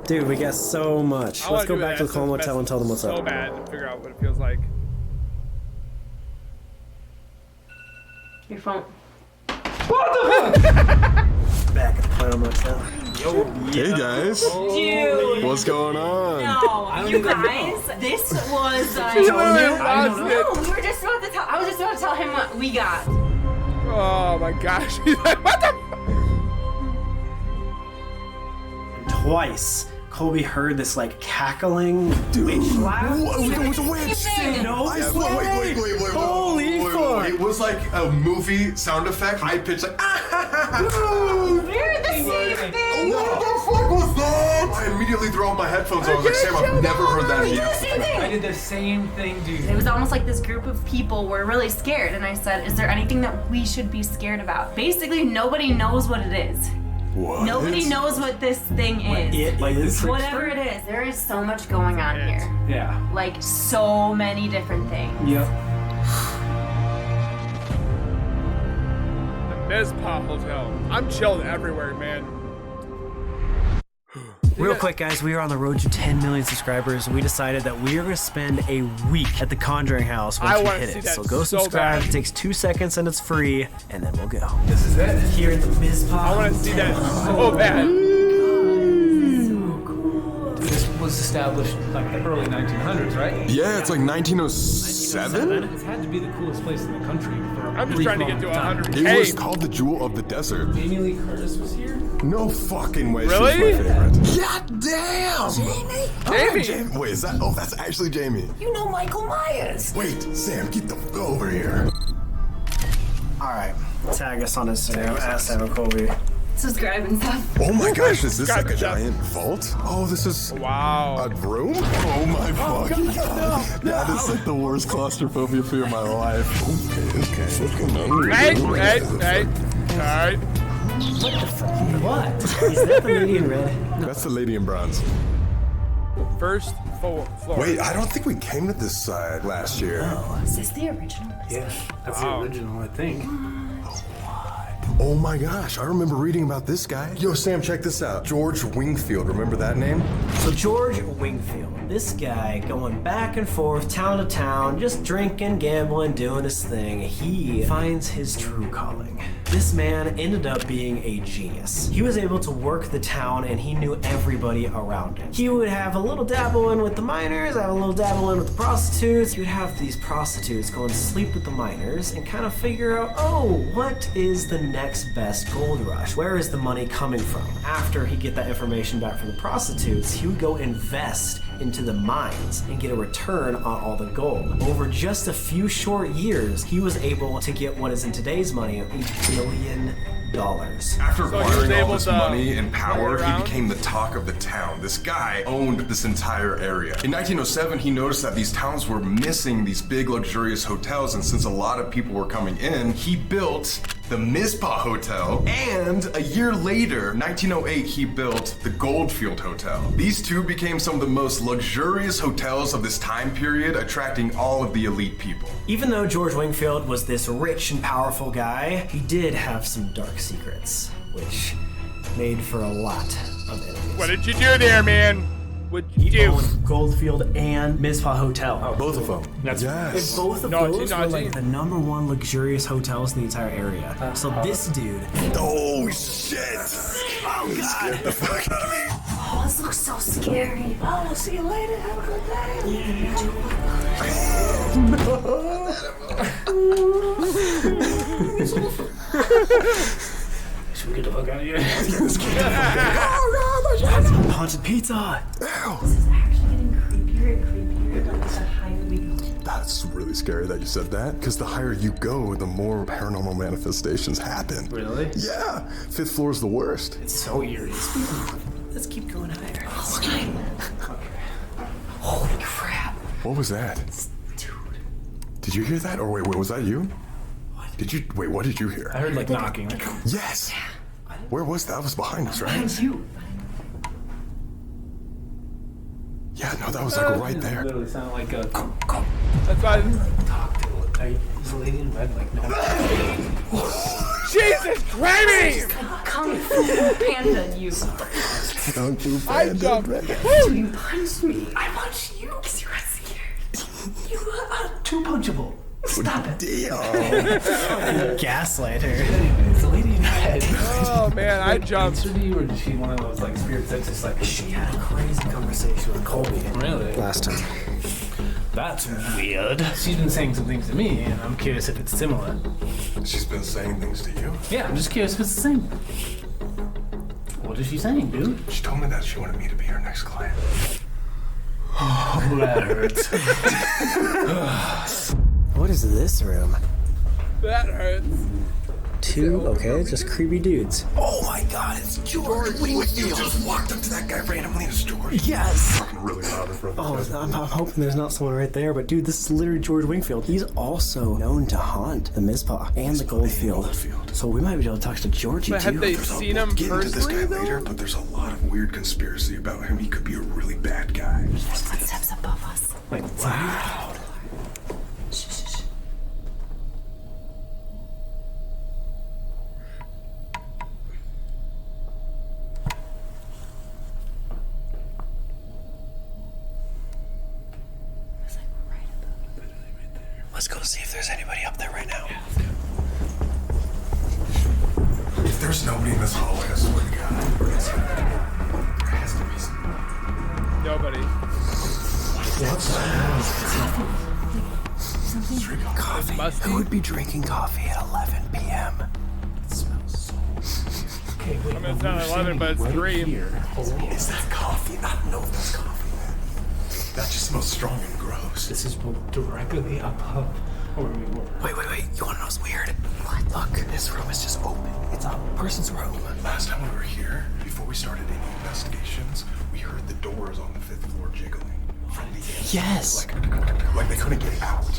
Dude, we got so much. I Let's wanna go do back to the Clown Motel and tell them what's so up. bad to figure out what it feels like. Your phone. What the fuck? Back at the Clown Motel. Hey guys, Dude! what's going on? No, you guys, this was She literally lost no, it. we were just about to tell. I was just about to tell him what we got. Oh my gosh. He's like, what the Twice, Colby heard this like cackling witch laugh. What? With a witch? No Wait. Holy fuck. It was like a movie sound effect. High pitch, like, We're the same thing. What the fuck was that? I immediately threw out my headphones. I was like, Sam, I've never heard that in you. I did the same thing, dude. It was almost like this group of people were really scared, and I said, "Is there anything that we should be scared about?" Basically, nobody knows what it is. What? Nobody knows what this thing is. It is. Whatever it is, there is so much going on here. Yeah. Like so many different things. Yep. The Mizpah Hotel. I'm chilled everywhere, man. Real quick, guys, we are on the road to 10 million subscribers. We decided that we are going to spend a week at the Conjuring House once I we wanna hit see it. that So go so subscribe. bad. It takes 2 seconds and it's free, and then we'll go. This is it. Here at the Mizpah I want to see that so bad. This was established like the early 1900s, right? Yeah, it's like 1907. It's had to be the coolest place in the country for a I'm just brief trying to get to moment of time. 100K. It was called the Jewel of the Desert. Jamie Lee Curtis was here? No fucking way. Really? She's my favorite. God damn! Jamie? Wait, is that? Oh, that's actually Jamie. You know Michael Myers. Wait, Sam, get the fuck over here. All right. Tag us on Instagram at Sam Colby. Subscribe and stuff. Oh my gosh, is this like a Subscribe. giant vault? Oh, this is Wow. a room? Oh my fucking god. That is like the worst claustrophobia fear of my life. Okay. What's going on? Hey. Alright. What the fuck? What? Is that the lady in red? That's the lady in bronze. First floor. Wait, I don't think we came to this side last year. Is this the original? Yeah, that's the original, I think. Oh my gosh, I remember reading about this guy. Yo, Sam, check this out. George Wingfield, remember that name? So George Wingfield, this guy going back and forth, town to town, just drinking, gambling, doing his thing. He finds his true calling. This man ended up being a genius. He was able to work the town and he knew everybody around him. He would have a little dabble in with the miners, have a little dabble in with the prostitutes. He would have these prostitutes go and sleep with the miners and kind of figure out, oh, what is the next best gold rush? Where is the money coming from? After he get that information back from the prostitutes, he would go invest into the mines and get a return on all the gold. Over just a few short years, he was able to get what is in today's money, $1 billion. After acquiring all this money and power, he became the talk of the town. This guy owned this entire area. In 1907, he noticed that these towns were missing these big luxurious hotels, and since a lot of people were coming in, he built the Mizpah Hotel, and a year later, 1908, he built the Goldfield Hotel. These two became some of the most luxurious hotels of this time period, attracting all of the elite people. Even though George Wingfield was this rich and powerful guy, he did have some dark secrets, which made for a lot of enemies. What did you do there, man? What'd you do? Owned Goldfield and Mizpah Hotel. Oh, both of them. That's yes. Both of those were like the #1 luxurious hotels in the entire area. So this dude. Oh shit! Oh god! Get the fuck out of me! Oh, this looks so scary. Oh, we'll see you later. Have a good day. Should we get the fuck out of here? Haunted pizza. This is actually getting creepier and creepier like the higher we go. That's really scary that you said that, because the higher you go, the more paranormal manifestations happen. Really? Yeah. 5th floor is the worst. It's so eerie. Let's keep going higher. Okay. Holy crap. What was that? Dude. Did you hear that? Or wait, was that you? Wait, what did you hear? I heard like knocking. Yes. Where was that? That was behind us, right? Behind you. Yeah, no, that was like right there. It literally sounded like a That's why. talk to it. Is the lady in red like no? Jesus Christ! Kung Fu Panda, you. Kung Fu I Panda. jumped. You punched me. I punched you because you were scared. You are Too punchable. Stop it. Gaslighter. Anyways, the lady in red. Oh man, I jumped. Answered you, or did she one of those like spirits that's just like She had a crazy conversation with Colby. really? Last time. That's weird. She's been saying some things to me, and I'm curious if it's similar. She's been saying things to you. Yeah, I'm just curious if it's the same. What is she saying, dude? She told me that she wanted me to be her next client. Oh, that hurts. What is this room? That hurts. Okay, just creepy dudes. Oh my god, it's George Wingfield. You just walked up to that guy randomly and it's George. Yes! Fucking really loud in front Oh, of I'm hoping there's not someone right there, but dude, this is literally George Wingfield. He's also known to haunt the Mizpah and the Goldfield. So we might be able to talk to Georgie But too. have they seen him Get into this personally guy later, though? but there's a lot of weird conspiracy about him. He could be a really bad guy. There's footsteps above us. Like, wow. Shh, shh, shh. It's like right above. Let's go see if there's anybody up there right now. If there's nobody in this hallway, I swear to God, there has to be something. Nobody. What's coffee? Musty. Who would be drinking coffee at 11 p.m.? It smells so. Okay, wait. I mean, it's not 11, but it's 3. Is that coffee? I don't know if that's coffee. That just smells strong and gross. This is directly above where we were. Wait. You want to know what's weird? What? Look, this room is just open. It's a person's room. Last time we were here, before we started any investigations, we heard the doors on the 5th floor jiggling from the inside. Yes. Like they couldn't get out.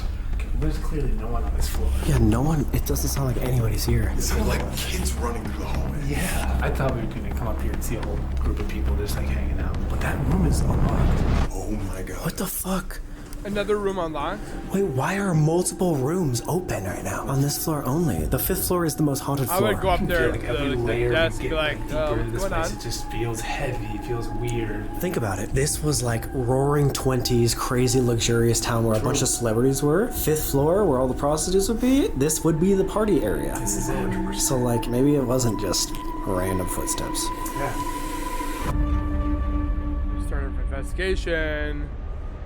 There's clearly no one on this floor. Yeah, no one. It doesn't sound like anybody's here. It sounded like kids running through the hallway. Yeah, I thought we were gonna come up here and see a whole group of people just like hanging out. But that room is unlocked. Oh my god. What the fuck? Another room unlocked? Wait, why are multiple rooms open right now on this floor only? The 5th floor is the most haunted I floor. would go up there Like to every the layer desk we and be get like, deeper into this what's going place, on? it just feels heavy. It feels weird. Think about it. This was like roaring 20s, crazy luxurious town where a bunch of celebrities were. 5th floor, where all the prostitutes would be, this would be the party area. This is it. So like, maybe it wasn't just random footsteps. Yeah. Started an investigation.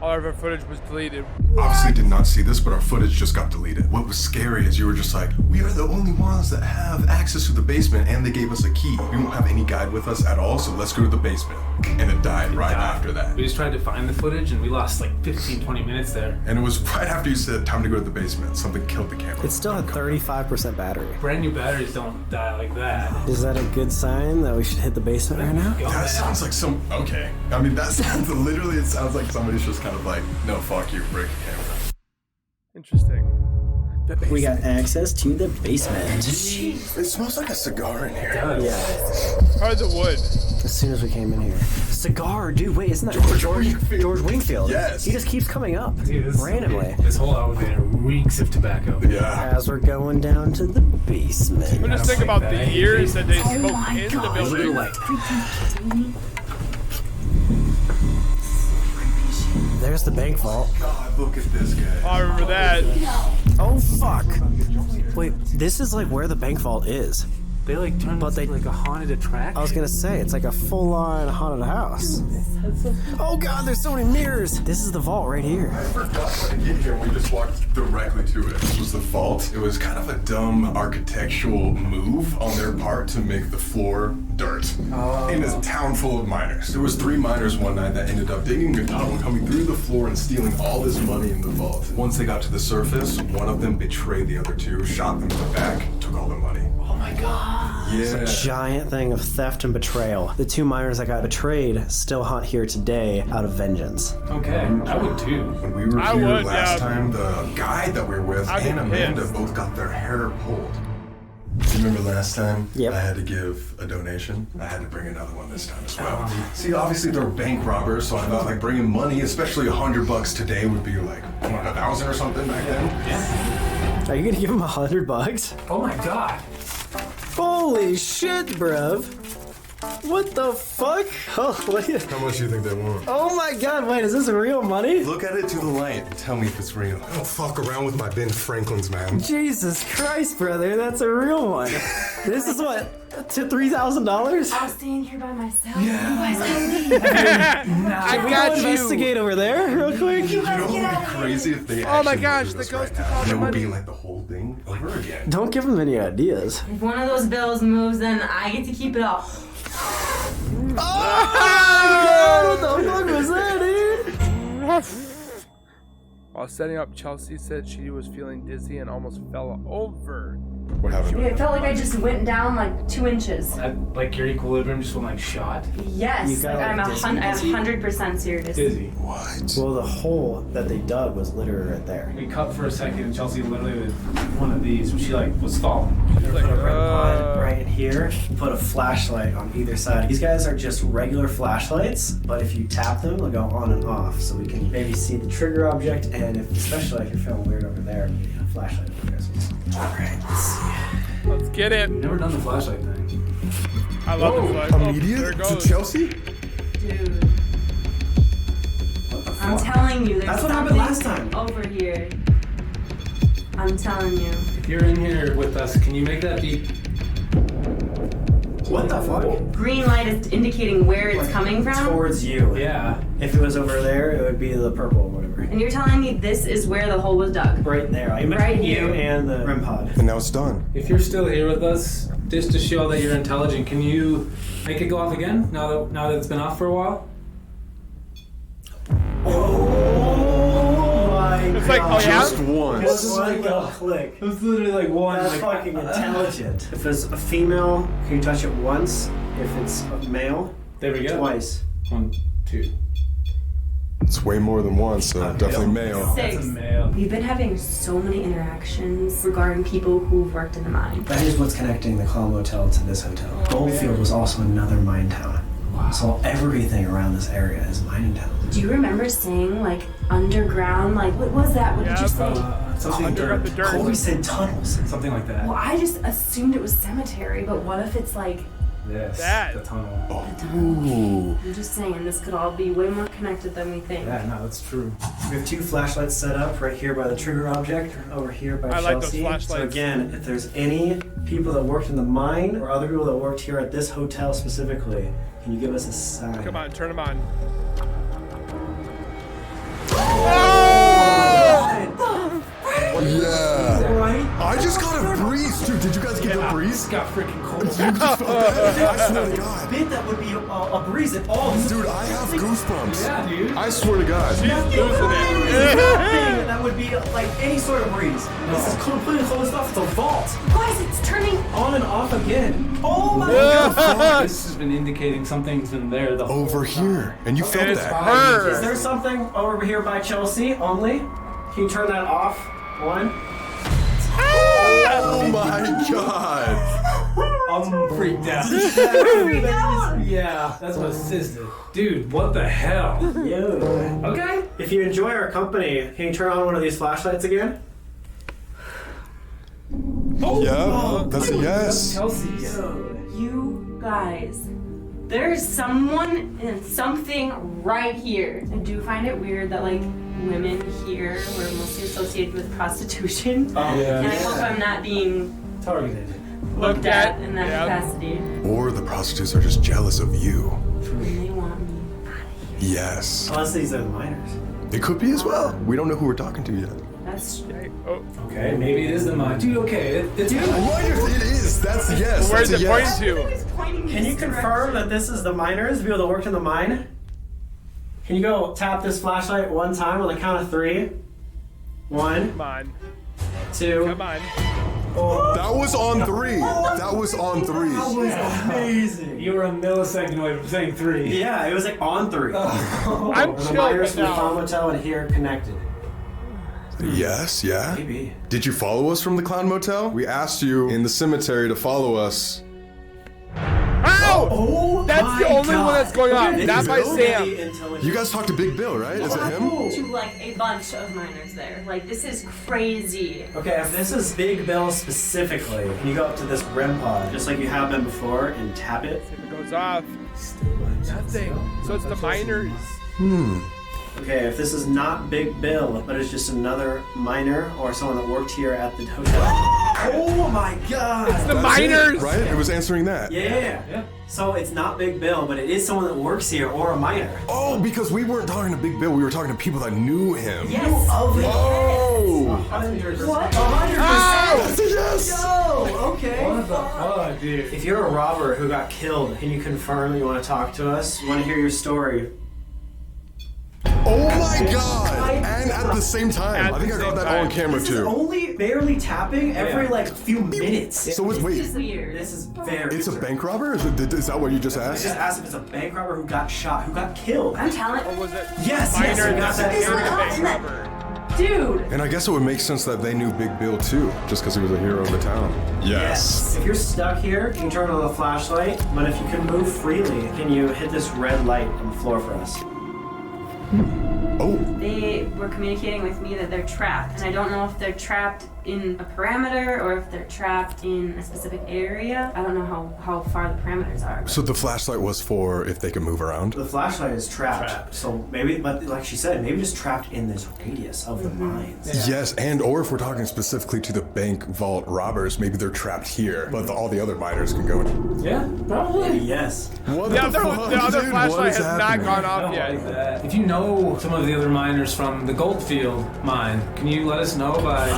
All of our footage was deleted. Obviously did not see this, but our footage just got deleted. What was scary is you were just like, we are the only ones that have access to the basement, and they gave us a key. We don't have any guide with us at all, so let's go to the basement. And it died right after that. We just tried to find the footage and we lost like 15, 20 minutes there. And it was right after you said time to go to the basement. Something killed the camera. It still had 35% battery. Brand new batteries don't die like that. Is that a good sign that we should hit the basement right now? That sounds like some, okay. I mean, that sounds, literally it sounds like somebody's just kind of like, no, fuck you, break the camera. Interesting. We got access to the basement. It smells like a cigar in here. Yeah. Probably the wood. As soon as we came in here. Cigar, dude, wait, isn't that George Wingfield? Yes. He just keeps coming up. Dude, randomly. This whole elevator reeks of tobacco. Yeah. As we're going down to the basement. But just think about the years that they smoked in the A little building. like, There's the bank vault. God, look at this guy. Oh, I remember that. Oh, fuck. Wait, this is like where the bank vault is. they like turned this into like a haunted attraction. I was gonna say, it's like a full-on haunted house. Oh god, there's so many mirrors! This is the vault right here. I forgot how to get here. We just walked directly to it. This was the vault. It was kind of a dumb architectural move on their part to make the floor dirt in a town full of miners. There was 3 miners one night that ended up digging a tunnel, coming through the floor and stealing all this money in the vault. Once they got to the surface, one of them betrayed the other 2, shot them in the back, took all their money. Oh my god. It's a giant thing of theft and betrayal. The 2 miners that got betrayed still haunt here today out of vengeance. Okay, I would too. When we were here last time, the guy that we were with and Amanda both got their hair pulled. You remember last time? Yep. I had to give a donation. I had to bring another one this time as well. See, obviously they're bank robbers, so I thought like bringing money, especially $100 today, would be like what, 1,000 or something back then. Yeah. Are you gonna give him $100? Oh my god. Holy shit, bruv. What the fuck? Oh, what is... How much do you think they want? Oh my god, wait, is this real money? Look at it to the light and tell me if it's real. I don't fuck around with my Ben Franklin's, man. Jesus Christ, brother, that's a real one. This is what, to $3,000? I'll stand here by myself. Yeah. You guys can leave. I got you. Investigate over there, real quick. You know what would be crazy if they Oh my actually gosh, murdered the us ghost right took now. all the It would be money. like the whole thing over again. Don't give him any ideas. If one of those bills moves, then I get to keep it all. Oh, what the fuck was that, dude? While setting up, Chelsea said she was feeling dizzy and almost fell over. What happened? It felt like I just went down like 2 inches. Like your equilibrium just went like shot. Yes, You got, like I'm dizzy? 100% serious. Dizzy. What? Well, the hole that they dug was literally right there. We cut for a second and Chelsea literally with one of these, she like was falling. Like, Put a red pod right in here. Put a flashlight on either side. These guys are just regular flashlights, but if you tap them, they'll go on and off, so we can maybe see the trigger object, and especially if you're feeling weird over there, we need a flashlight over there. Alright, let's see. Let's get it. Never done the flashlight thing. I love the flag. Oh, there Immediate it to goes. Chelsea? Dude. I'm telling you, there's That's what something happened last time. over here. I'm telling you. If you're in here with us, can you make that beep? What the fuck? Green light is indicating where it's coming from. Towards you. Yeah. If it was over there, it would be the purple or whatever. And you're telling me this is where the hole was dug? Right there. I meant Right you here. and the REM pod. And now it's done. If you're still here with us, just to show that you're intelligent, can you make it go off again now that it's been off for a while? Oh my It's like, oh yeah? Just once. Just one little click. It was literally like one. That's fucking intelligent. If it's a female, can you touch it once? If it's a male, There we go. twice. 1, 2. It's way more than one, so definitely male. 6. We've been having so many interactions regarding people who've worked in the mine. That is what's connecting the Clown Motel to this hotel. Goldfield was also another mine town. So everything around this area is mining town. Do you remember saying like underground? Like what was that? What did you say? Something Underground the dirt. Colby said tunnels. Something like that. Well, I just assumed it was cemetery, but what if it's like Yes. That. The tunnel. Ooh. I'm just saying this could all be way more connected than we think. Yeah, no, that's true. We have 2 flashlights set up right here by the trigger object, over here by I Chelsea. like those flashlights. So again, if there's any people that worked in the mine or other people that worked here at this hotel specifically, can you give us a sign? Come on, turn them on. Yeah. Right? I just got a breeze, dude. Did you guys get the breeze? It got freaking cold. You just felt that? I swear to God. I bet that would be a breeze at all. Dude, I have goosebumps. Yeah, dude. I swear to God. That would be like any sort of breeze. This is completely closed off. It's a vault. Guys, it's turning. On and off again. Oh my God. This has been indicating something's been there the whole Over here. And you felt It's that. her. Is there something over here by Chelsea only? Can you turn that off? 1. Oh my God. I'm freaked out. Yeah, that's what sis did. Dude, what the hell? Yo. Okay. If you enjoy our company, can you turn on one of these flashlights again? Yeah, that's a yes. Chelsea's. You guys, there's someone and something right here. I do find it weird that like women here were mostly associated with prostitution. Yeah. And I hope I'm not being Targeted. looked at in that capacity. Or the prostitutes are just jealous of you. And they want me. Yes. Unless these are the miners. It could be as well. We don't know who we're talking to yet. That's true. Okay, maybe it is the mine. Dude, okay. It's It is. That's a yes. Where's That's it a yes. pointing to? Can you confirm that this is the miners, the people that worked in the mine? Can you go tap this flashlight one time on the count of 3? 1, Come on. 2. Come on. That was on 3. That was on 3. That was amazing. You were a millisecond away from saying 3. Yeah, it was like on 3. I'm And the chilled miners right from the now. Clown Motel and here connected. Yes, yeah. Maybe. Did you follow us from the Clown Motel? We asked you in the cemetery to follow us. Ow! Oh, That's the only one that's going off. Big Not by Bill? Sam. You guys talked to Big Bill, right? Is it him? To like a bunch of miners there. Like this is crazy. Okay, if this is Big Bill specifically, can you go up to this REM pod, just like you have been before, and tap it? If it goes off. Nothing. So it's the miners. Okay, if this is not Big Bill, but it's just another miner or someone that worked here at the hotel. Oh my God! It's the That's miners. it, right? It was answering that. Yeah. So it's not Big Bill, but it is someone that works here or a miner. Oh, because we weren't talking to Big Bill. We were talking to people that knew him. Yes. Oh! 100%. What? 100%. That's a yes! Yo, okay. What the fuck, dude? If you're a robber who got killed, can you confirm that you want to talk to us? We want to hear your story. Oh my God! And at the same time. I think I got that on camera This is too. only barely tapping every like few minutes. So wait, This is weird. This is very. it's a bank robber? Is that what you just I asked? just asked if it's a bank robber who got shot, who got killed. I'm telling. Or was it Yes, miners yes, we got that that. secured a bank robber? Dude. And I guess it would make sense that they knew Big Bill too, just because he was a hero of the town. Yes. If you're stuck here, you can turn on the flashlight, but if you can move freely, can you hit this red light on the floor for us? Oh. They were communicating with me that they're trapped, and I don't know if they're trapped in a parameter or if they're trapped in a specific area. I don't know how far the parameters are. So the flashlight was for if they could move around? The flashlight is trapped. So maybe, but like she said, maybe just trapped in this radius of the mines. Yes, and or if we're talking specifically to the bank vault robbers, maybe they're trapped here, but all the other miners can go in. Yeah, probably. Yes. What The the other, fuck, the other dude? What flashlight is has not happening? gone I off don't yet. like that. If you know some of the other miners from the Goldfield mine, can you let us know by?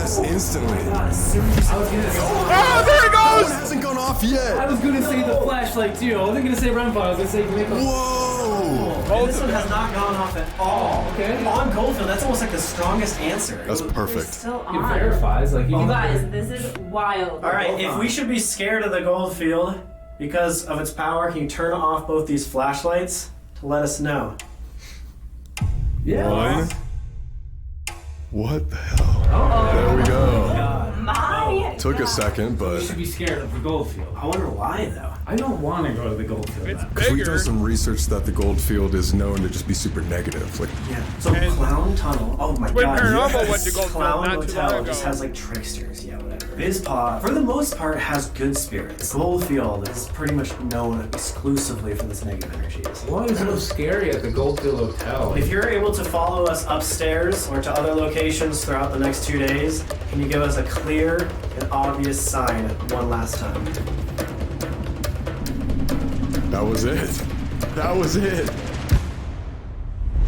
Yes, instantly. God, as soon as I was gonna say, Oh, there it Oh, it goes! hasn't gone off I yet. was gonna say the flashlight too. I wasn't gonna say REM pod. I was gonna say make a. Whoa! And this one has not gone off at all. Okay. On Goldfield, that's almost like the strongest answer. That's They're perfect. still It on. verifies like you You can- guys, this is wild. All right, if we should be scared of the Goldfield because of its power, can you turn off both these flashlights to let us know? Yeah. One. What the hell? There we go. My Took a second, but You should be scared of the Goldfield. I wonder why though. I don't want to go to the Goldfield. It's because we done bigger. some research that the Goldfield is known to just be super negative. Like, Yeah. So Clown Tunnel. Oh my When god. Paranormal went to Goldfield Clown not too long Motel ago. just has like tricksters. Yeah, whatever. Mizpah, for the most part, has good spirits. Goldfield is pretty much known exclusively for this negative energy. What is so scary at the Goldfield Hotel? If you're able to follow us upstairs or to other locations throughout the next 2 days, can you give us a clear and obvious sign one last time? that was it. That was it.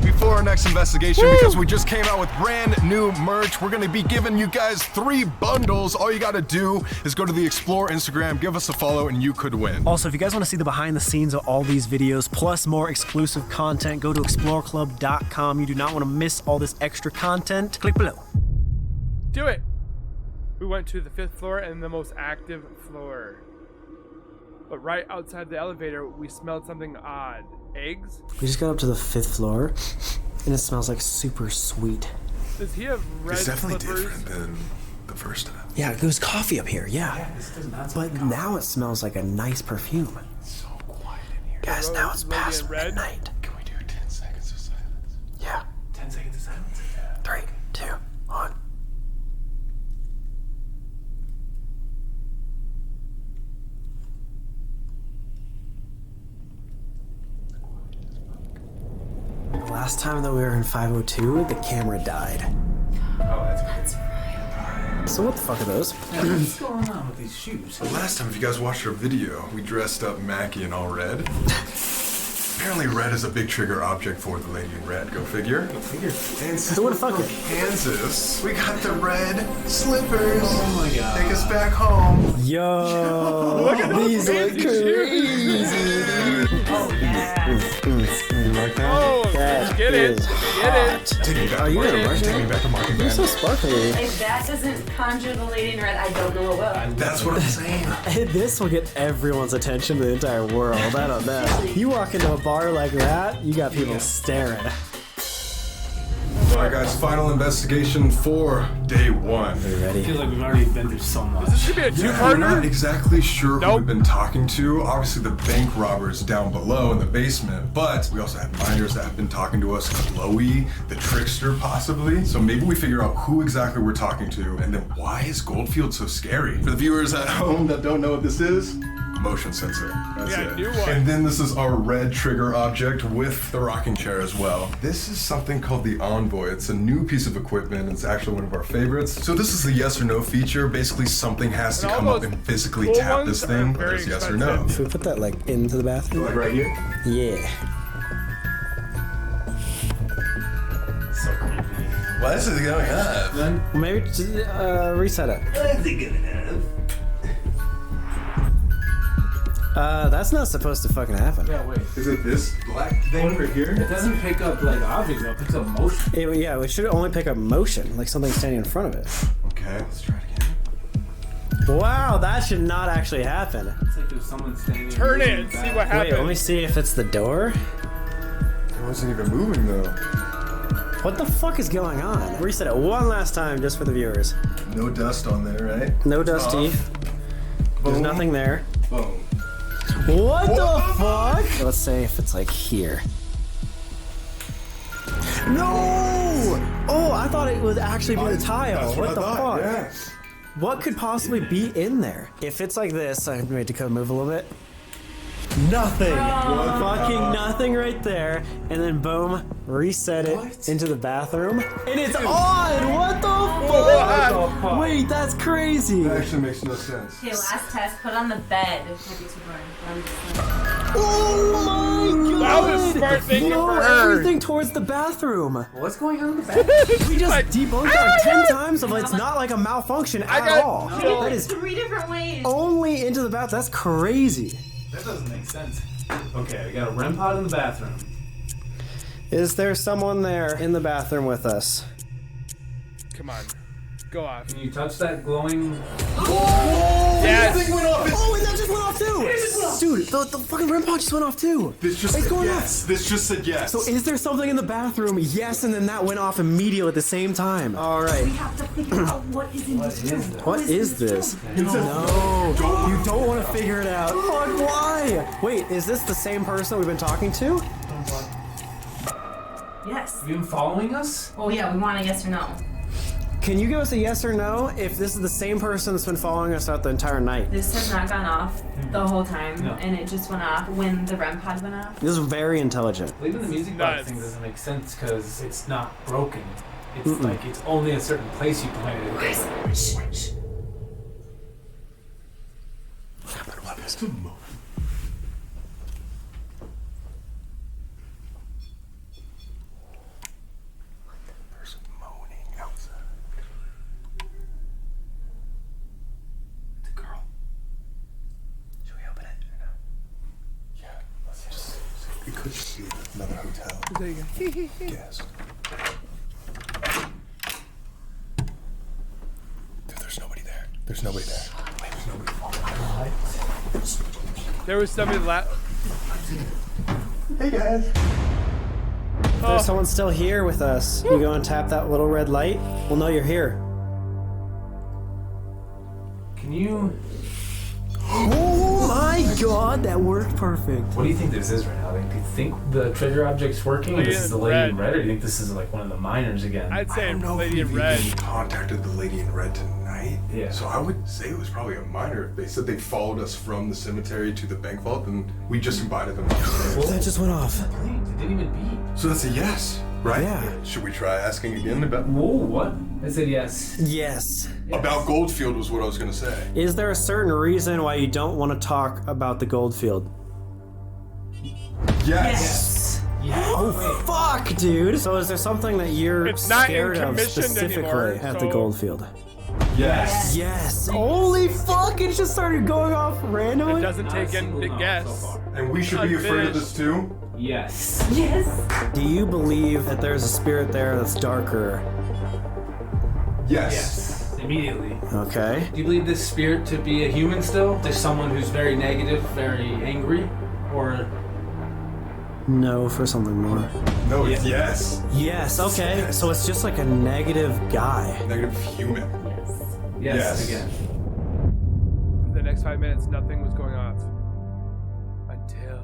Before our next investigation, because we just came out with brand new merch, we're gonna be giving you guys 3 bundles. All you gotta do is go to the Explore Instagram, give us a follow, and you could win. Also, if you guys want to see the behind the scenes of all these videos, plus more exclusive content, go to exploreclub.com. You do not want to miss all this extra content. Click below. Do it. We went to the 5th floor and the most active floor. But right outside the elevator, we smelled something odd. Eggs? We just got up to the 5th floor, and it smells like super sweet. Does he have red It's definitely slippers? different than the first time. Yeah, it was coffee up here, yeah. But now it smells like a nice perfume. It's so quiet in here. Guys, now it's past red? midnight. Can we do 10 seconds of silence? Yeah. 10 seconds of silence. 3, 2, 1. The last time that we were in 502, the camera died. Oh, that's right. So what the fuck are those? What's going on with these shoes? The last time, if you guys watched our video, we dressed up Mackie in all red. Apparently red is a big trigger object for the lady in red. Go figure. And since Who we're would've fucked from it? Kansas, we got the red slippers. Oh my god. Take us back home. Yo, these look crazy. Oh yeah. You like that? Oh, That get it. is Get it. Take me back. Are you gonna rush Take it? me back to Marking You're so Band. sparkly. If that doesn't conjure the lady in red, I don't know what will. That's what I'm saying. This will get everyone's attention in the entire world. I don't know. You walk into a bar like that, you got people staring. All right, guys. Final investigation for day 1. Are you I ready? feel like we've already been through so much. This should be a Yeah, we're not two-parter. exactly sure who Nope. we've been talking to. Obviously, the bank robbers down below in the basement, but we also have miners that have been talking to us. Chloe, the trickster, possibly. So maybe we figure out who exactly we're talking to, and then why is Goldfield so scary? For the viewers at home that don't know what this is, motion sensor. That's Yeah, it. new one. And then this is our red trigger object with the rocking chair as well. This is something called the Envoy. It's a new piece of equipment. It's actually one of our favorites. So this is the yes or no feature. Basically, something has to And all come up those and physically cool tap this ones are thing, very whether it's yes or no. expensive. Should we put that like into the bathroom? Like right here? Yeah. So creepy. Why is it going up? Then Maybe just, reset it. That's not supposed to fucking happen. yeah, wait. Is it this black thing right here? It doesn't pick up like objects, though. It picks up motion. Yeah, we should only pick up motion, like something standing in front of it. Okay, let's try it again. Wow, that should not actually happen. It's like there's someone standing. Turn in it the and see back. what Wait, let me happens. see if it's the door. It wasn't even moving though. What the fuck is going on? Reset it one last time just for the viewers. No dust on there, right? No dusty. Off. There's Boom. nothing there. Boom. What the fuck? Let's say if it's like here. No! Oh, I thought it would actually be the tile. That's What I the thought, fuck? yeah. What could possibly be in there? If it's like this, I made Dakota move a little bit. Nothing. Fucking nothing right there. And then boom, reset it into the bathroom. And it's on! What the fuck? Wait, that's crazy. That actually makes no sense. Okay, last test. Put on the bed. Oh my god! That was a smart thinking No, for her. everything towards the bathroom. What's going on in the back? We just debunked like 10 times of it's not like a malfunction at got all. killed. That is 3 different ways. only into the bath. That's crazy. That doesn't make sense. Okay, we got a REM pod in the bathroom. Is there someone there in the bathroom with us? Come on. go off. Can you touch that glowing? Yes. That thing went off. Oh, and that just went off too! Dude, the fucking REM pod just went off too! This just It's said going yes. This just said yes. So is there something in the bathroom? Yes, and then that went off immediately at the same time. Alright. We have to figure out what is in this room. What is this? No, you don't want to figure it out. Fuck, why? Wait, is this the same person we've been talking to? Yes. Have you been following us? Oh yeah, we want a yes or no. Can you give us a yes or no if this is the same person that's been following us out the entire night? This has not gone off the whole time, No. and it just went off when the REM pod went off. This is very intelligent. Leaving the music box thing doesn't make sense because it's not broken. It's like it's only a certain place you point it. Person moaning outside. The girl. Should we open it or no? Yeah, let's just. It could just be another hotel. There you go. Guess. Dude, there's nobody there. There's nobody there. Wait, there's nobody. There was somebody Hey guys. If there's someone still here with us, you go and tap that little red light, we'll know you're here. Can you? Oh my god, that worked perfect. What do you think this is right now? Like, do you think the treasure object's working? Or Lady this is the in lady in red. red, or do you think this is like one of the miners again? I'd I say don't know Lady if in we've Red. even contacted the lady in red tonight. Yeah. So I would say it was probably a miner. They said they followed us from the cemetery to the bank vault, and we just invited them upstairs. That just went off. It didn't even beat. So that's a yes, right? Yeah. Should we try asking again about Whoa, what? I said yes. Yes. about Goldfield? Was what I was gonna say. Is there a certain reason why you don't want to talk about the Goldfield? Yes. Oh, fuck, dude. So is there something that you're It's not scared of commissioned specifically anymore, at the so- Goldfield? Yes. Yes. Holy fuck, it just started going off It randomly? doesn't take in the guess. And we should be afraid of this too. Yes. Yes. Do you believe that there's a spirit there that's darker? Yes. Immediately. Okay. Do you believe this spirit to be a human still? Just someone who's very negative, very angry? Or No, for something more. No, it's yes. Yes, okay. So it's just like a negative guy. Negative human. yes, again? For the next 5 minutes, nothing was going off. Until.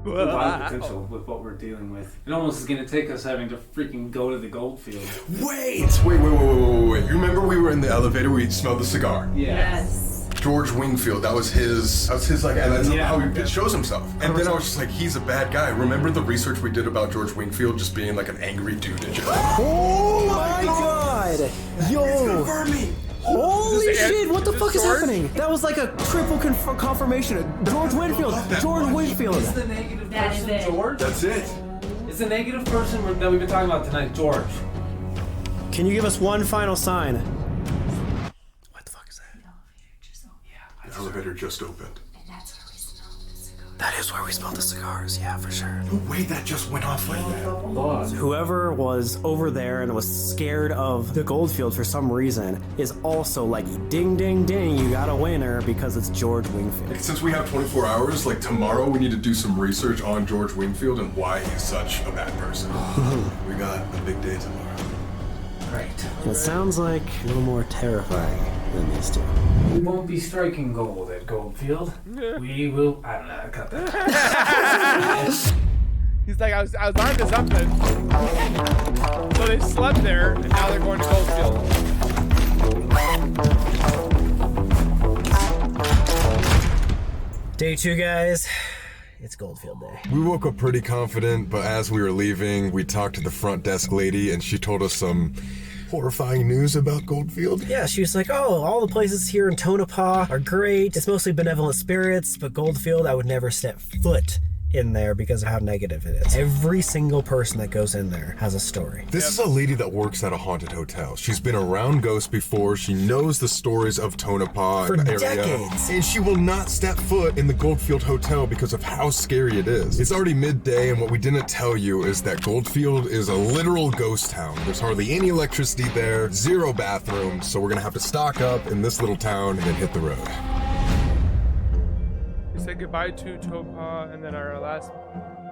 A lot of potential with what we're dealing with. It almost is going to take us having to freaking go to the Goldfield. Wait. You remember we were in the elevator? We smelled the cigar. Yes. George Wingfield. That was his like, and that's Yeah. how he shows himself. And then I was just like, he's a bad guy. Remember the research we did about George Wingfield just being like an angry dude in jail? Oh my god! Yo! me. Holy Is this shit, what the is this fuck is George? happening? That was like a triple confirmation. George Winfield. George Winfield. Is the negative That is person it. George? That's it. Is the negative person that we've been talking about tonight George? Can you give us one final sign? What the fuck is that? The elevator just opened. That is where we smelled the cigars, yeah, for sure. No way that just went off like that. Whoever was over there and was scared of the Goldfield for some reason is also like, ding, ding, ding, you got a winner because it's George Wingfield. Since we have 24 hours, like tomorrow we need to do some research on George Wingfield and why he's such a bad person. We got a big day tomorrow. Right. It sounds like a little more terrifying than these two. We won't be striking gold at Goldfield. We will. I don't know. I cut that. He's like, I was on to something. So they slept there, and now they're going to Goldfield. Day 2, guys. It's Goldfield Day. We woke up pretty confident, but as we were leaving, we talked to the front desk lady and she told us some horrifying news about Goldfield. Yeah, she was like, oh, all the places here in Tonopah are great. It's mostly benevolent spirits, but Goldfield, I would never step foot in there because of how negative it is. Every single person that goes in there has a story. This is a lady that works at a haunted hotel. She's been around ghosts before. She knows the stories of Tonopah For and the area. decades. And she will not step foot in the Goldfield Hotel because of how scary it is. It's already midday, and what we didn't tell you is that Goldfield is a literal ghost town. There's hardly any electricity there, 0 bathrooms, so we're gonna have to stock up in this little town and then hit the road. We said goodbye to Tonopah, and then our last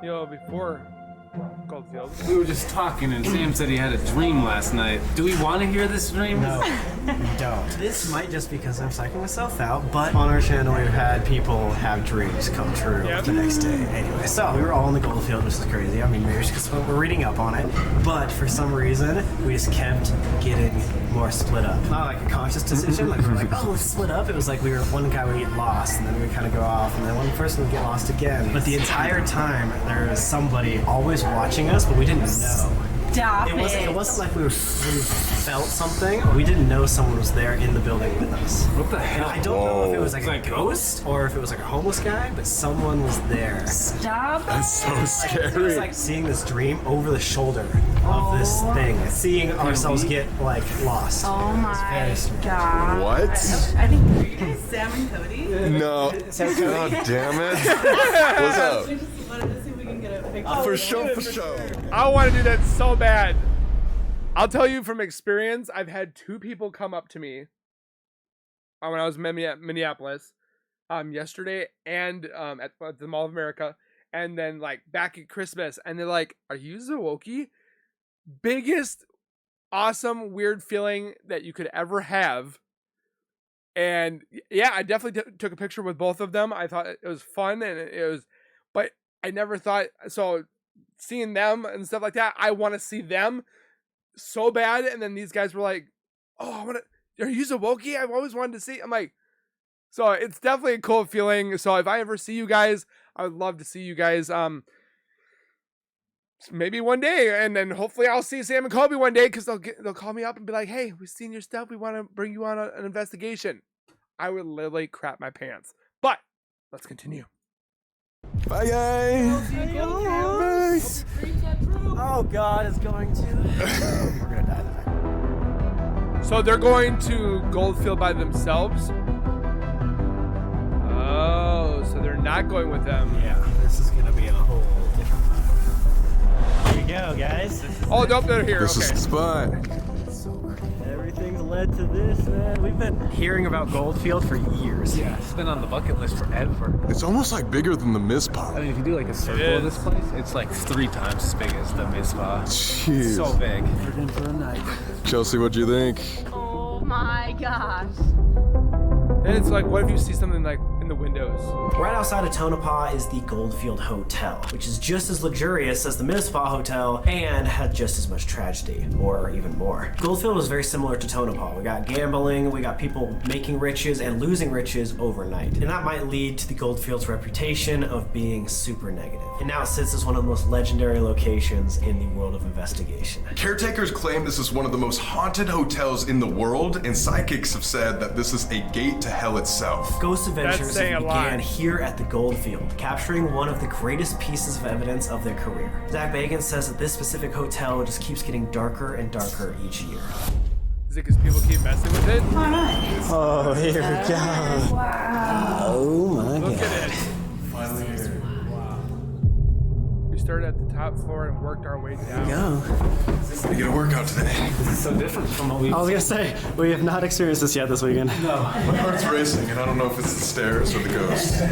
meal before Goldfield. We were just talking, and Sam said he had a dream last night. Do we want to hear this dream? No, we don't. This might just because I'm psyching myself out, but on our channel we've had people have dreams come true the next day. Anyway, so we were all in the Goldfield, which is crazy. I mean, maybe it's because we're reading up on it, but for some reason we just kept getting more split up. Not like a conscious decision, like we were like, oh, let's split up. It was like one guy would get lost, and then we kind of go off, and then one person would get lost again. But the entire time there was somebody always watching us, but we didn't know. Stop it wasn't like we felt something. We didn't know someone was there in the building with us. What the hell? And I don't know if it was like a ghost or if it was like a homeless guy, but someone was there. Stop. That's so scary. It was like seeing this dream over the shoulder of this thing, seeing ourselves get like lost. Oh my god. What? I think are you guys Sam and Cody? No. God damn it. What's up? We just wanted to see if we can get a picture. For sure. I want to do that so bad. I'll tell you from experience, I've had 2 people come up to me when I was in Minneapolis yesterday and at the Mall of America, and then like back at Christmas, and they're like, "Are you Zowoki?" Biggest, awesome, weird feeling that you could ever have. And yeah, I definitely took a picture with both of them. I thought it was fun, and it was, but I never thought so. Seeing them and stuff like that, I want to see them so bad. And then these guys were like, "Oh, I want to. Are you Zowoki? I've always wanted to see." I'm like, so it's definitely a cool feeling. So if I ever see you guys, I would love to see you guys. Maybe one day, and then hopefully I'll see Sam and Colby one day, because they'll call me up and be like, "Hey, we've seen your stuff. We want to bring you on an investigation." I would literally crap my pants. But let's continue. Bye, guys. Yes. Oh God, it's going to. We're gonna die. So they're going to Goldfield by themselves. Oh, so they're not going with them. Yeah, this is gonna be a whole different vibe. Here we go, guys. Oh, nope, they're here. This is the spot. Everything's led to this, man. We've been hearing about Goldfield for years. Yeah, it's been on the bucket list forever. It's almost like bigger than the Mizpah. I mean, if you do like a circle of this place, it's like 3 times as big as the Mizpah. Jeez. It's so big. We're in for a night. Chelsea, what'd you think? Oh my gosh. And it's like, what if you see something like in the windows? Right outside of Tonopah is the Goldfield Hotel, which is just as luxurious as the Mizpah Hotel and had just as much tragedy, or even more. Goldfield was very similar to Tonopah. We got gambling, we got people making riches and losing riches overnight. And that might lead to the Goldfield's reputation of being super negative. And now it sits as one of the most legendary locations in the world of investigation. Caretakers claim this is one of the most haunted hotels in the world, and psychics have said that this is a gate to hell itself. Ghost Adventures saying a lot. began here at the Goldfield, capturing one of the greatest pieces of evidence of their career. Zach Bagans says that this specific hotel just keeps getting darker and darker each year. Is it because people keep messing with it? Oh, here we go. Wow. Oh my Look God. at it. Finally here. We started at the top floor and worked our way down. Go. We get a workout today. This is so different from what we've I was gonna say, we have not experienced this yet this weekend. No. My heart's racing, and I don't know if it's the stairs or the ghost.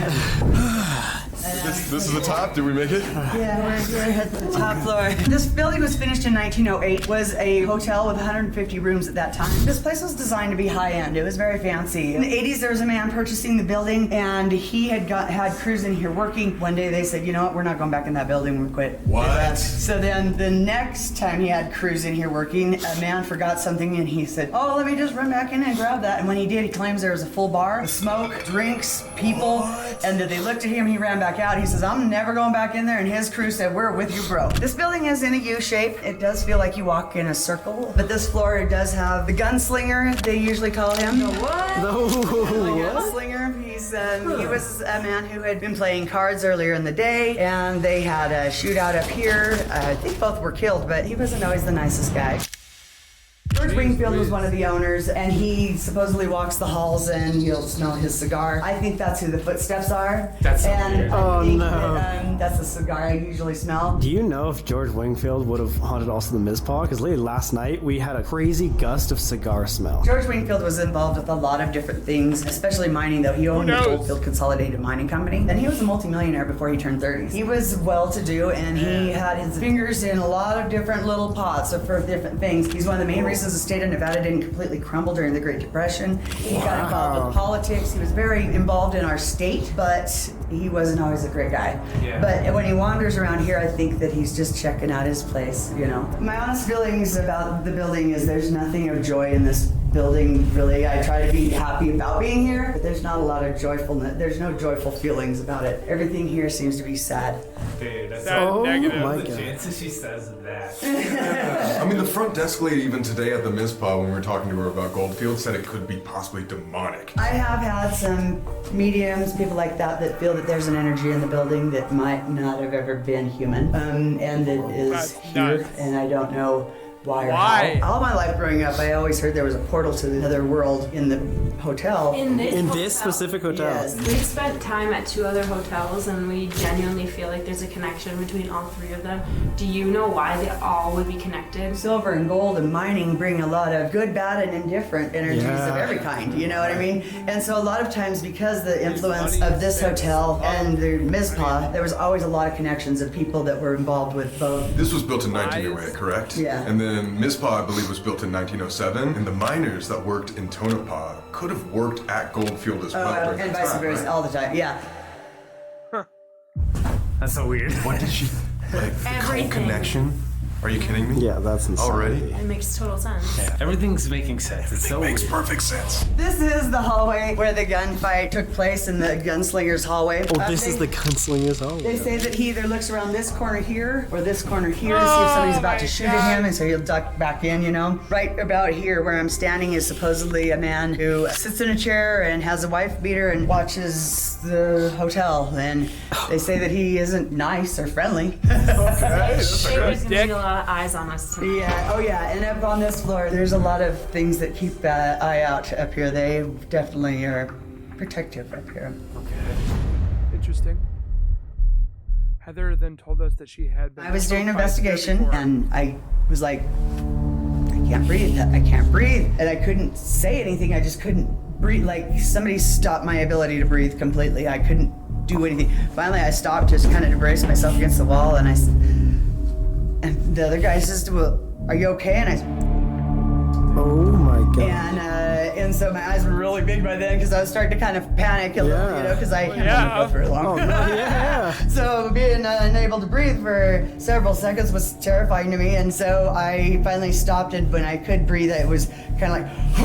This is the top? Did we make it? Yeah, we're at the top floor. This building was finished in 1908. Was a hotel with 150 rooms at that time. This place was designed to be high-end. It was very fancy. In the 80s, there was a man purchasing the building, and he had crews in here working. One day they said, "You know what? We're not going back in that building. We quit." What? So then the next time he had crews in here working, a man forgot something, and he said, "Oh, let me just run back in and grab that." And when he did, he claims there was a full bar with smoke, drinks, people, and that they looked at him. He ran back out. out. He says, I'm never going back in there. And his crew said, we're with you, bro. This building is in a U shape. It does feel like you walk in a circle. But this floor, it does have the gunslinger, they usually call him. The what? The gunslinger. He was a man who had been playing cards earlier in the day, and they had a shootout up here. I think both were killed, but he wasn't always the nicest guy. George Wingfield was one of the owners, and he supposedly walks the halls and you'll smell his cigar. I think that's who the footsteps are. That's so and weird. I think that, that's the cigar I usually smell. Do you know if George Wingfield would have haunted also the Mizpah? Because late last night we had a crazy gust of cigar smell. George Wingfield was involved with a lot of different things, especially mining though. He owned the Goldfield Consolidated Mining Company, and he was a multimillionaire before he turned 30. He was well-to-do, and he had his fingers in a lot of different little pots for different things. He's one of the main reasons the state of Nevada didn't completely crumble during the Great Depression. He got involved with politics. He was very involved in our state, but he wasn't always a great guy. Yeah. But when he wanders around here, I think that he's just checking out his place, you know. My honest feelings about the building is there's nothing of joy in this building, really. I try to be happy about being here, but there's not a lot of joyfulness. There's no joyful feelings about it. Everything here seems to be sad. Dude, that's Oh negative. my The God. chances she says that. I mean, the front desk lady even today at the Mizpah, when we were talking to her about Goldfield, said it could be possibly demonic. I have had some mediums, people like that feel that there's an energy in the building that might not have ever been human, and it is That's here, nuts. and I don't know why or Why? how. All my life growing up, I always heard there was a portal to another world in the hotel. In this, In hotel, this specific hotel. Yes. We've spent time at 2 other hotels and we genuinely feel like there's a connection between all 3 of them. Do you know why they all would be connected? Silver and gold and mining bring a lot of good, bad, and indifferent energies of every kind, you know what I mean? And so a lot of times, because the influence of this hotel and the Mizpah, there was always a lot of connections of people that were involved with both. This was built in 1908, correct? Yeah. And then Mizpah, I believe, was built in 1907, and the miners that worked in Tonopah could have worked at Goldfield as well. during And that vice time, versa, right? all the time, yeah. That's so weird. What did she, like, the Everything. connection? Are you kidding me? Yeah, that's insane. Already? It makes total sense. Yeah, everything's making sense. It's so Makes weird. perfect sense. This is the hallway where the gunfight took place in the gunslinger's hallway. Oh, this is the gunslinger's hallway. They say that he either looks around this corner here or this corner here to see if somebody's about to shoot at him, and so he'll duck back in, you know. Right about here where I'm standing is supposedly a man who sits in a chair and has a wife beater and watches the hotel, and they say that he isn't nice or friendly. There's gonna be a lot of eyes on us tonight. Yeah, oh yeah, and up on this floor, there's a lot of things that keep eye out up here. They definitely are protective up here. Interesting. Heather then told us that she had been. I was doing an choked by a spirit investigation, before. and I was like, I can't breathe, I can't breathe. And I couldn't say anything, I just couldn't breathe. Like, somebody stopped my ability to breathe completely. I couldn't do anything. Finally, I stopped, just kind of braced myself against the wall, and and the other guy says, well, are you okay? And I said, Oh my God. and so my eyes were really big by then because I was starting to kind of panic a little, you know, because I can't go for long. Oh, no, yeah. So being unable to breathe for several seconds was terrifying to me, and so I finally stopped, and when I could breathe, it was kind of like,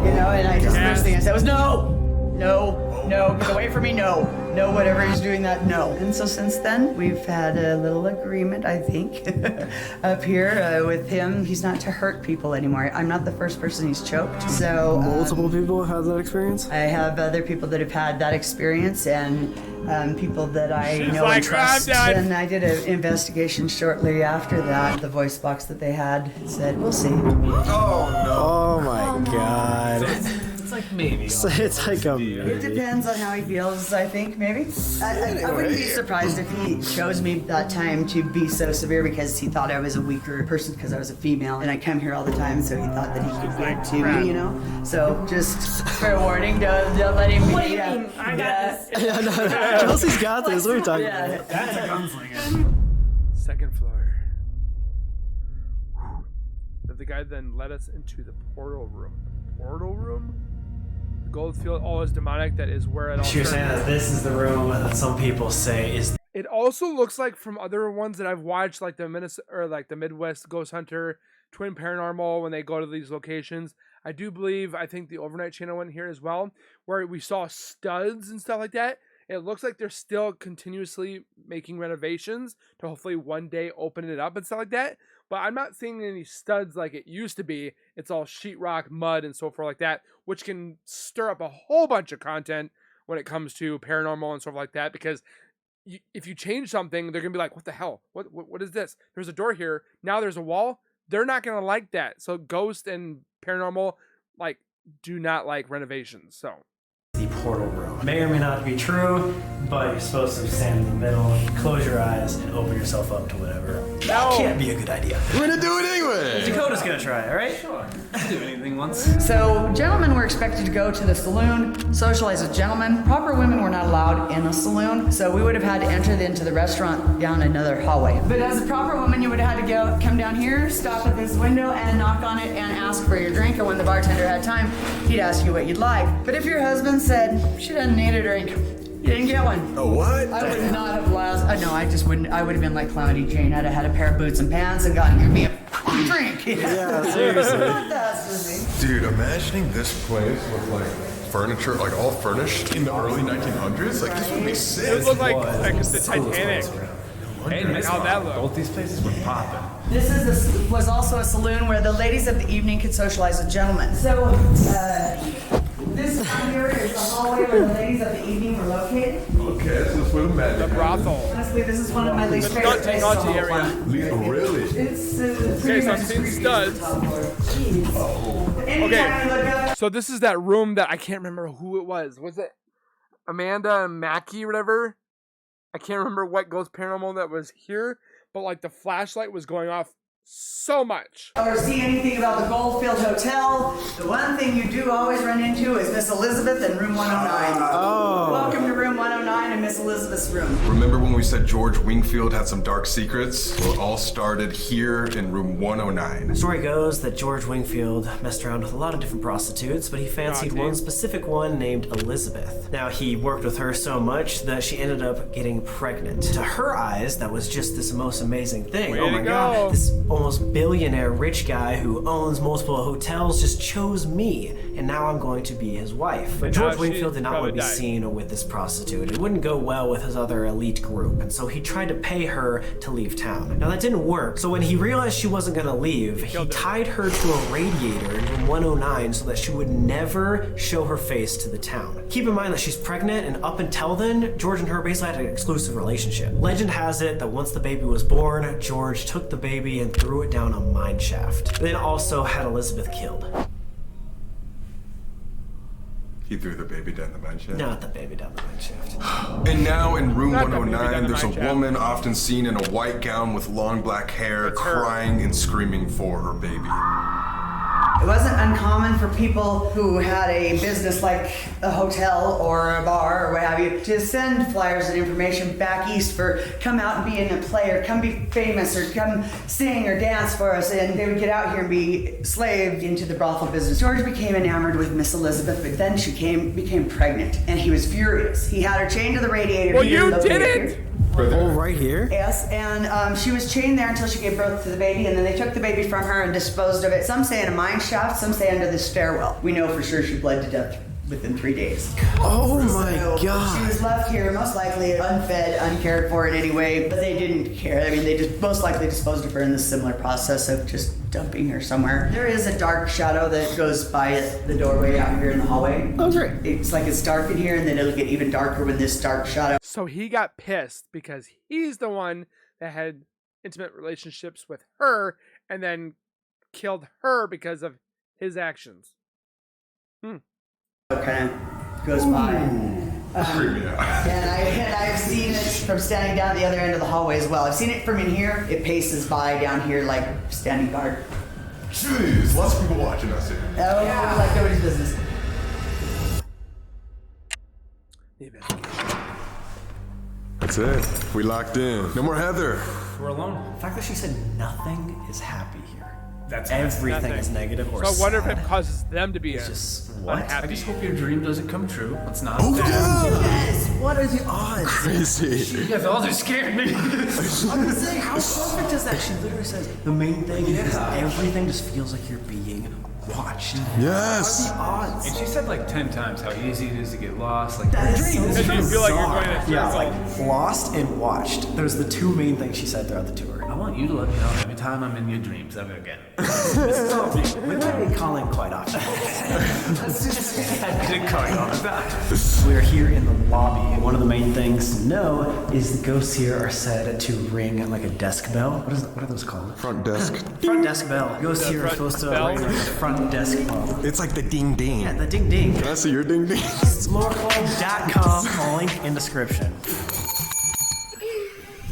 you know, and I just first thing I said was, no, get away from me, no, whatever is doing that, no. And so since then, we've had a little agreement, I think, up here with him. He's not to hurt people anymore. I'm not the first person he's choked, so... Multiple people have had that experience? I have other people that have had that experience, and people that I She's know like, and trust. "I'm done." And I did an investigation shortly after that. The voice box that they had said, we'll see. Oh my God. It's like maybe. It's like a It movie. depends on how he feels, I think, maybe. I wouldn't be surprised if he chose me that time to be so severe because he thought I was a weaker person because I was a female and I come here all the time, so he thought that he could get to me, you know? So just fair warning, don't let him... What do you mean? I got this. Yeah, no, Chelsea's got this. What are we talking about? That's a gunslinger. Second floor. The guy then led us into the portal room. Portal room? The Goldfield, all is demonic. That is where it all She was saying started. that this is the room that some people say is. It also looks like from other ones that I've watched, like the Minnesota or like the Midwest Ghost Hunter, Twin Paranormal, when they go to these locations. I think the Overnight Channel went here as well, where we saw studs and stuff like that. It looks like they're still continuously making renovations to hopefully one day open it up and stuff like that. But I'm not seeing any studs like it used to be. It's all sheetrock, mud, and so forth like that, which can stir up a whole bunch of content when it comes to paranormal and stuff like that. Because if you change something, they're gonna be like, "What the hell? What is this? There's a door here. Now there's a wall." They're not gonna like that. So ghost and paranormal like do not like renovations. So the portal room may or may not be true, but you're supposed to stand in the middle, close your eyes, and open yourself up to whatever. That can't be a good idea. We're gonna do it anyway. Dakota's gonna try it, right? Sure. I'll do anything once. So, gentlemen were expected to go to the saloon, socialize with gentlemen. Proper women were not allowed in a saloon, so we would have had to enter into the restaurant down another hallway. But as a proper woman, you would have had to come down here, stop at this window, and knock on it and ask for your drink. And when the bartender had time, he'd ask you what you'd like. But if your husband said she doesn't need a drink, you didn't get one. Oh, what? I would not have no, I just wouldn't. I would have been like Calamity Jane. I'd have had a pair of boots and pants and gotten me a drink. Yeah, seriously. Dude, imagining this place with like furniture, like all furnished in the early 1900s, like this would be sick. it would look like the Titanic. Hey, How'd that look? Both these places were popping. This was also a saloon where the ladies of the evening could socialize with gentlemen. So, this one here is the hallway where the ladies of the evening were located. Okay, this is where the magic. The brothel. Honestly, this is one of my least favorite places. Naughty area. Really? It's Okay, so I've seen studs. Okay, so this is that room that I can't remember who it was. Was it Amanda and Mackie or whatever? I can't remember what Ghost Paranormal that was here, but like the flashlight was going off so much. Or see anything about the Goldfield Hotel. The one thing you do always run into is Miss Elizabeth in room 109. Oh. Welcome to room 109 and Miss Elizabeth's room. Remember when we said George Wingfield had some dark secrets? Well, it all started here in room 109. The story goes that George Wingfield messed around with a lot of different prostitutes, but he fancied one specific one named Elizabeth. Now, he worked with her so much that she ended up getting pregnant. To her eyes, that was just this most amazing thing. Way oh my to God, go. this almost billionaire rich guy who owns multiple hotels just chose me, and now I'm going to be his wife. But George Wingfield did not want to be seen with this prostitute. It wouldn't go well with his other elite group, and so he tried to pay her to leave town. Now that didn't work, so when he realized she wasn't gonna leave, he tied her to a radiator in room 109 so that she would never show her face to the town. Keep in mind that she's pregnant, and up until then, George and her basically had an exclusive relationship. Legend has it that once the baby was born, George took the baby and threw it down a mine shaft. Then also had Elizabeth killed. He threw the baby down the mine shaft. Not the baby down the mine shaft. And now in room Not the baby down 109, the there's a mine shaft. woman often seen in a white gown with long black hair, It's her. crying and screaming for her baby. It wasn't uncommon for people who had a business like a hotel or a bar or what have you to send flyers and information back east for come out and be in a play or come be famous or come sing or dance for us, and they would get out here and be slaved into the brothel business. George became enamored with Miss Elizabeth, but then she became pregnant, and he was furious. He had her chained to the radiator. Well, here, you located did here. it! Oh, right here? Yes, and she was chained there until she gave birth to the baby, and then they took the baby from her and disposed of it. Some say in a mine shaft, some say under the stairwell. We know for sure she bled to death within 3 days. Oh my So God. she was left here, most likely unfed, uncared for in any way, but they didn't care. I mean, they just most likely disposed of her in the similar process of just dumping her somewhere. There is a dark shadow that goes by the doorway out here in the hallway. Oh, great. It's like it's dark in here, and then it'll get even darker when this dark shadow. So he got pissed because he's the one that had intimate relationships with her and then killed her because of his actions. Kind of goes by. Creep me out. And I've seen it from standing down the other end of the hallway as well. I've seen it from in here. It paces by down here like standing guard. Jeez, lots of people watching us here. Oh, yeah. Like nobody's business. That's it. We locked in. No more Heather. We're alone. The fact that she said nothing is happy here. That's Everything nothing. is negative or So I wonder if sad. it causes them to be Just what? unhappy. I just hope your dream doesn't come true. It's not Oh, bad. Yes. What are the odds? Crazy. You guys all just scared me. I'm just saying, how perfect is that? She literally says the main thing is everything just feels like you're being watched. Yes. What are the odds? And she said like 10 times how easy it is to get lost. Like, That is so Because you feel like you're bizarre. going in a Yeah, circle. like lost and watched. Those are the two main things she said throughout the tour. I want you to let me know every time I'm in your dreams ever again. We might be calling quite often. I didn't call you all the time. We're here in the lobby. One of the main things to know is the ghosts here are said to ring like a desk bell. What are those called? Front desk. Front desk bell. Ghosts here are supposed to bell? ring like a front desk bell. It's like the ding ding. Yeah, the ding ding. Can I see your ding ding? Smoreclub.com. Link in description.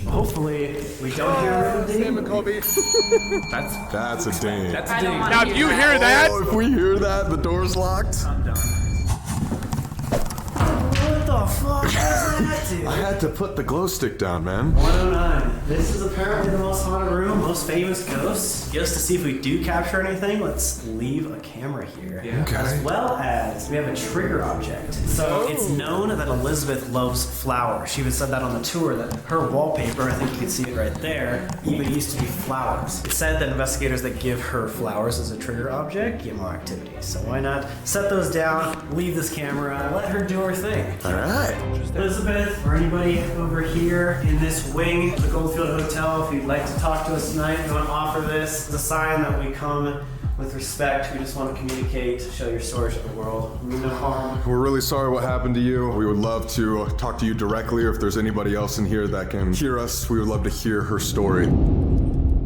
Hopefully, we don't hear the Sam and Colby. That's a ding. That's I a don't ding. want Now, to if hear you that. hear that, Oh, if we hear that, the door's locked. I'm done. What the fuck is that, dude? I had to put the glow stick down, man. 109. This is apparently the most haunted room, most famous ghosts. Just to see if we do capture anything, let's leave a camera here. Yeah. Okay. As well as we have a trigger object. So it's known that Elizabeth loves flowers. She even said that on the tour, that her wallpaper, I think you can see it right there, even used to be flowers. It's said that investigators that give her flowers as a trigger object get more activity. So why not set those down, leave this camera, let her do her thing. All right. Elizabeth, or anybody over here in this wing of the Goldfield Hotel, if you'd like to talk to us tonight, you want to offer this, it's a sign that we come with respect. We just want to communicate, show your story to the world. We mean no harm. We're really sorry what happened to you. We would love to talk to you directly, or if there's anybody else in here that can hear us, we would love to hear her story.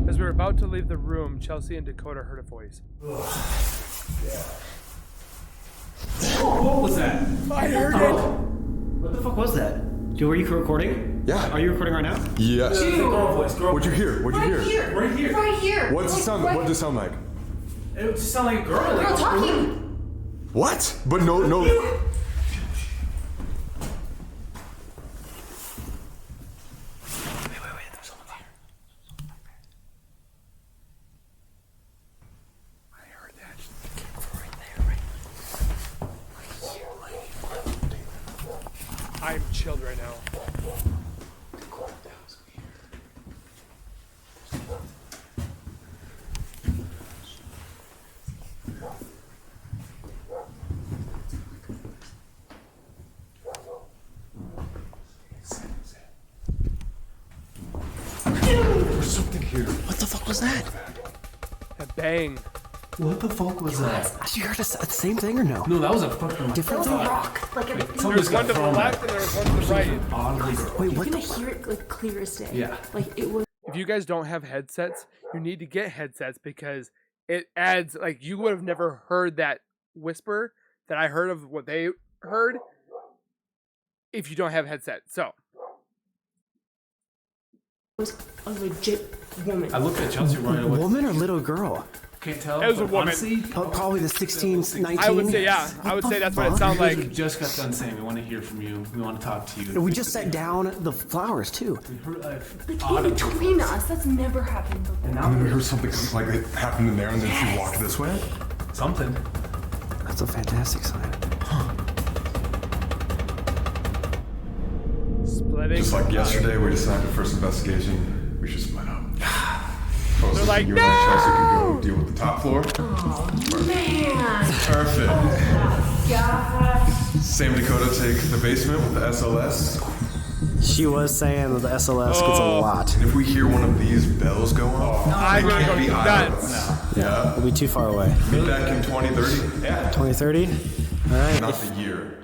as we were about to leave the room, Chelsea and Dakota heard a voice. What was that? I heard it. What the fuck was that? Dude, were you recording? Yeah. Are you recording right now? Yes. Girl voice, girl What'd you hear? What'd you hear? Right here. Right here. What's it sound? What does it sound like? It just sounded like a girl. Girl talking. What? But no. I'm chilled right now. There's something here. What the fuck was that? A bang. What the fuck was that? You heard the same thing or no? No, that was a fucking Different thing? Rock. Like a There was one to the left and there was one to the right. Wait, You're what gonna the? hear it like clear as day. Yeah. Like it was. If you guys don't have headsets, you need to get headsets because it adds, like, you would have never heard that whisper that I heard of what they heard if you don't have headsets. So, Was a legit woman. I looked at Chelsea right away. Woman or little girl? Can't tell. It was a but woman. Honestly, Probably the 16, 19. I would say, yeah. I would say that's what it sounds we like. just got done saying we want to hear from you. We want to talk to you. We just set down the flowers too. We heard Like in between us. That's never happened before. and And then we now heard something like it happened in there, and then she walked this way. something. That's a fantastic sign. Splitting. Just like yesterday, we decided first investigation, we should split up. They're like, you and I, Chelsea, could go deal with the top floor. Oh man. Perfect. God. Sam Dakota take the basement with the SLS. She was saying that the SLS gets a lot. And if we hear one of these bells go off, I'm it gonna can't go be either of nuts. us. Yeah. We'll be too far away. Meet back in 2030. Yeah. 2030? All right. Not the year,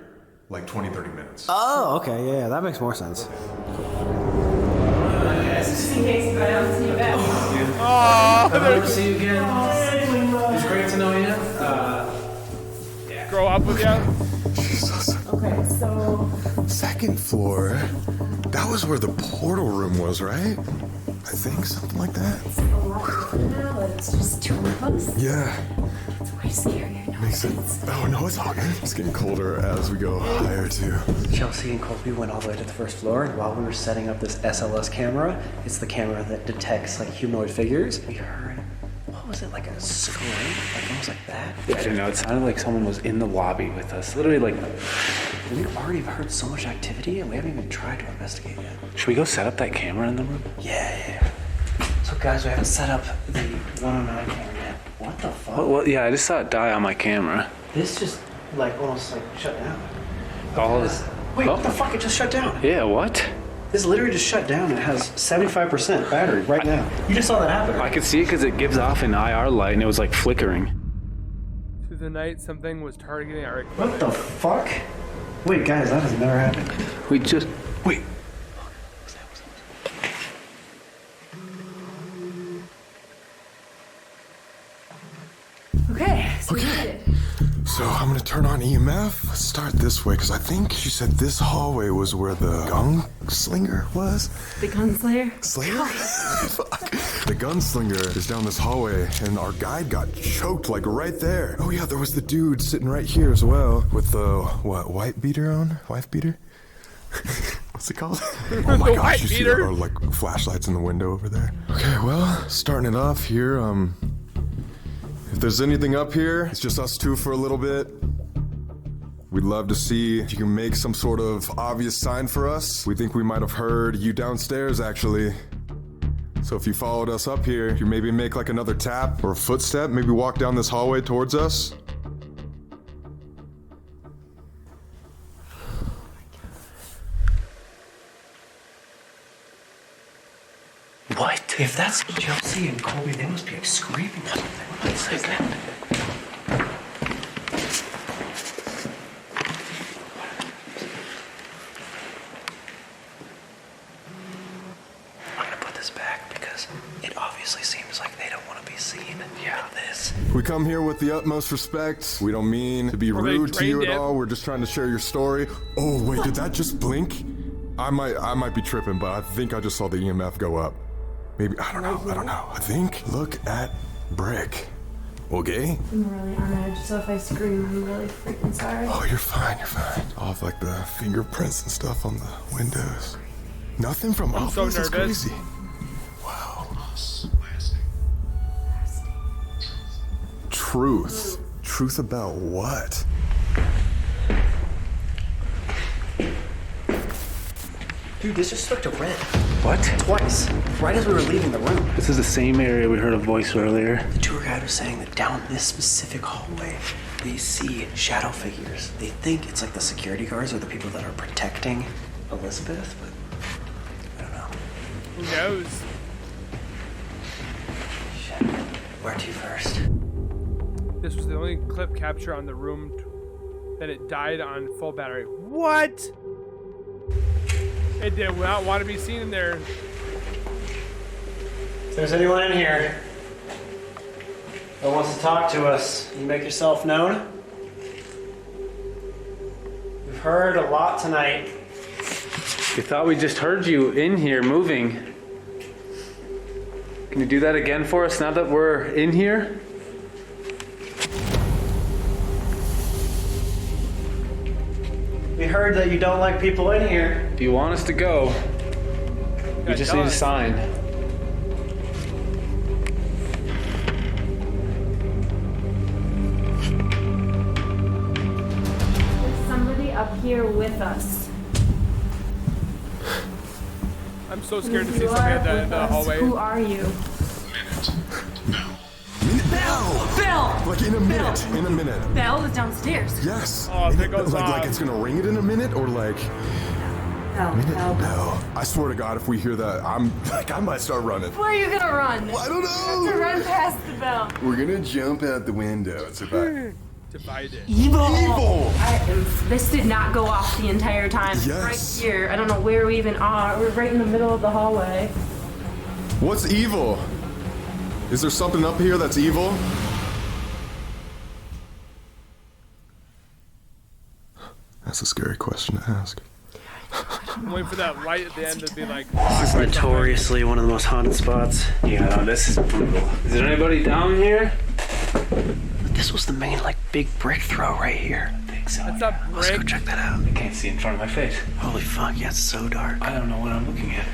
like 20-30 minutes. Oh, okay. Yeah, that makes more sense. Just in case I don't see you back. Oh, I want to see you again. It's great to know you. grow up with you. Jesus. Okay, so Second floor. That was where the portal room was, right? I think something like that. it's a lot different now, but it's just two of us. Yeah. It's way scarier now. Makes it. Oh no, it's all good. It's getting colder as we go higher too. Chelsea and Colby went all the way to the first floor, and while we were setting up this SLS camera, it's the camera that detects like humanoid figures. We heard, what was it, like a scream? Like almost like that? I don't know. It sounded like someone was in the lobby with us. Literally, like. We've already heard so much activity, and we haven't even tried to investigate yet. Should we go set up that camera in the room? Yeah. So guys, we haven't set up the 109 camera yet. What What the fuck? Well, yeah, I just saw it die on my camera. This just like almost like shut down. All of this. Wait, what the fuck? It just shut down. Yeah, what? This literally just shut down. It has 75% battery right now. You just saw that happen. I could see it because it gives off an IR light and it was like flickering. Through the night, something was targeting our What the fuck? Wait, guys, that has never happened. We just... Wait. Okay, so we did it. So I'm gonna turn on EMF. Let's start this way, because I think she said this hallway was where the gunslinger was. The gunslayer? Slayer? Fuck. The gunslinger is down this hallway, and our guide got choked like right there. Oh yeah, there was the dude sitting right here as well with the, what, white beater on? Wife beater? What's it called? Oh my gosh, you see our like flashlights in the window over there. Okay, well, starting it off here, if there's anything up here, it's just us two for a little bit. We'd love to see if you can make some sort of obvious sign for us. We think we might have heard you downstairs, actually. So if you followed us up here, you maybe make like another tap or a footstep, maybe walk down this hallway towards us. What? If that's Chelsea and Colby, they must be like screaming something. One second. I'm gonna put this back because it obviously seems like they don't want to be seen. Yeah, this. We come here with the utmost respect. We don't mean to be rude to you at all. We're just trying to share your story. Oh wait, did that just blink? I might be tripping, but I think I just saw the EMF go up. Maybe, I don't know. I think, look at Brick. Okay? I'm really on edge, so if I scream, I'm really freaking sorry. Oh, you're fine. All of like the fingerprints and stuff on the windows. Nothing from I'm so this is nervous. crazy. Wow. Truth. Truth about what? Dude, this just stuck to red. What? Twice. Right as we were leaving the room. This is the same area we heard a voice earlier. The tour guide was saying that down this specific hallway, they see shadow figures. They think it's like the security guards or the people that are protecting Elizabeth, but I don't know. Who knows? Shit. Where to first? This was the only clip capture on the room that it died on full battery. What? It did not want to be seen in there. If there's anyone in here that wants to talk to us, you make yourself known. We've heard a lot tonight. We thought we just heard you in here moving. Can you do that again for us now that we're in here? We heard that you don't like people in here. If you want us to go, we just need a sign. There's somebody up here with us. I'm so scared to see somebody at the end of the hallway. Who are you? Bill! Like in a minute. In a minute. Belle is downstairs. Yes. Oh, there goes like it's gonna ring it in a minute, or like minute? No. No. I swear to God, if we hear that, I might start running. Where are you gonna run? I don't know. You have to run past the bell. We're gonna jump out the window. It's about Divided. evil. This did not go off the entire time. Yes. Right here. I don't know where we even are. We're right in the middle of the hallway. What's evil? Is there something up here that's evil? That's a scary question to ask. I'm waiting for that light at the end to be like. This is notoriously one of the most haunted spots. Yeah, no, this is brutal. Is there anybody down here? This was the main, like, big brick throw right here. I think so. It's not Let's go brick. check that out. I can't see in front of my face. Holy fuck, yeah, it's so dark. I don't know what I'm looking at.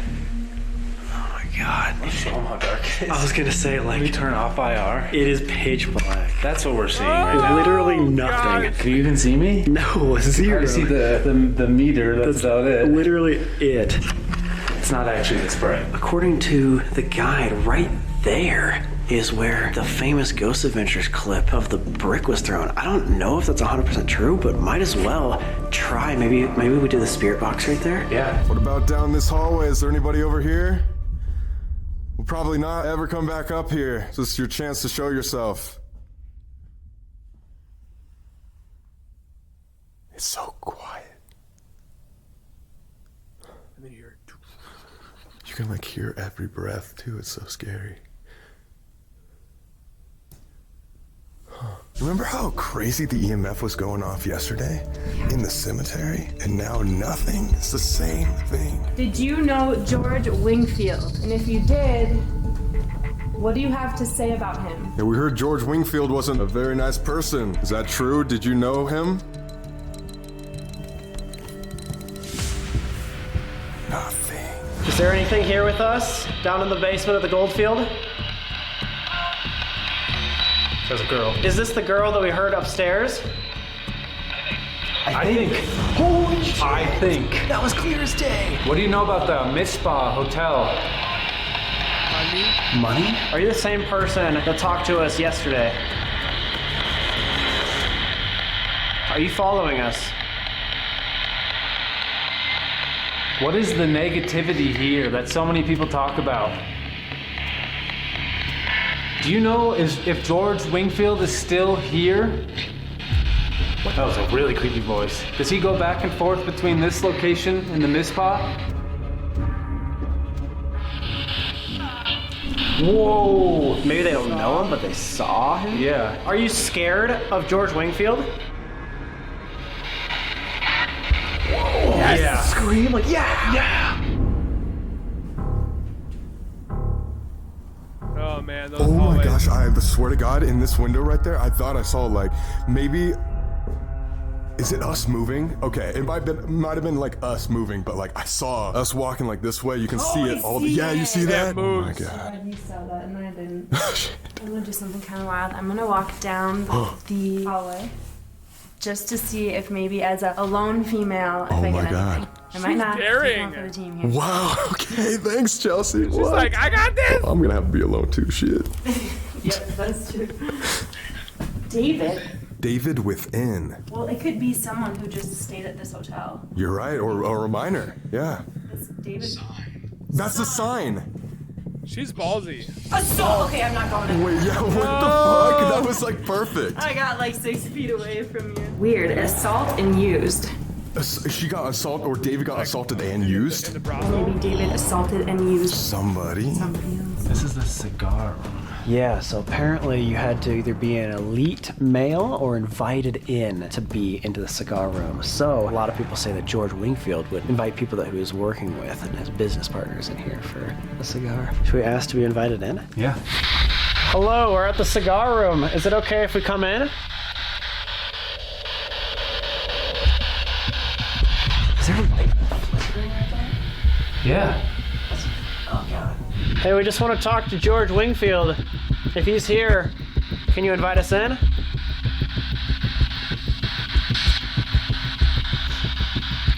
Oh my god. Show them how dark it is. I was gonna say, like, Can we turn off IR? it is pitch black. That's what we're seeing right now. Literally nothing. Can you even see me? No, zero. I see the meter, that's about it. Literally it. It's not actually this bright. According to the guide, right there is where the famous Ghost Adventures clip of the brick was thrown. I don't know if that's 100% true, but might as well try. Maybe we do the spirit box right there. Yeah. What about down this hallway? Is there anybody over here? We'll probably not ever come back up here. This is your chance to show yourself. It's so quiet. And then you hear. You can like hear every breath too. It's so scary. Remember how crazy the EMF was going off yesterday in the cemetery? And now nothing? It's the same thing. Did you know George Wingfield? And if you did, what do you have to say about him? Yeah, we heard George Wingfield wasn't a very nice person. Is that true? Did you know him? Nothing. Is there anything here with us down in the basement of the Goldfield? There's a girl. Is this the girl that we heard upstairs? I think. Holy shit. I think. That was clear as day. What do you know about the Mizpah Hotel? Money? Are you the same person that talked to us yesterday? Are you following us? What is the negativity here that so many people talk about? Do you know if George Wingfield is still here? That was a really creepy voice. Does he go back and forth between this location and the Mizpah? Whoa! Maybe they don't know him, but they saw him? Yeah. Are you scared of George Wingfield? Yes. Yeah. Scream like, yeah! Yeah! Oh man, those Oh my hallways. gosh, I swear to God, in this window right there, I thought I saw like, maybe, is it us moving? Okay, it might have been like us moving, but like I saw us walking like this way. You can see it all yeah, you see that? Oh my God. You saw that and I didn't. I'm gonna do something kind of wild. I'm gonna walk down the hallway just to see if maybe as a lone female, if I my get God. anything. I might not. daring. For the team here. Wow, okay, thanks, Chelsea. She's like, I got this. I'm gonna have to be alone too, shit. Yep, that's true. David. David within. Well, it could be someone who just stayed at this hotel. You're right, or a minor, yeah. It's David. That's the sign. She's ballsy. Assault! Okay, I'm not going in. Wait, yeah, what the fuck? That was like perfect. I got like 6 feet away from you. Weird. Assault and used. She got assaulted, or David got assaulted and used? Maybe David assaulted and used Somebody. somebody else. This is the cigar room. Yeah, so apparently you had to either be an elite male or invited in to be into the cigar room. So a lot of people say that George Wingfield would invite people that he was working with and his business partners in here for a cigar. Should we ask to be invited in? Yeah. Hello, we're at the cigar room. Is it okay if we come in? Is there a light flickering right there? Yeah. Oh God. Hey, we just want to talk to George Wingfield. If he's here, can you invite us in?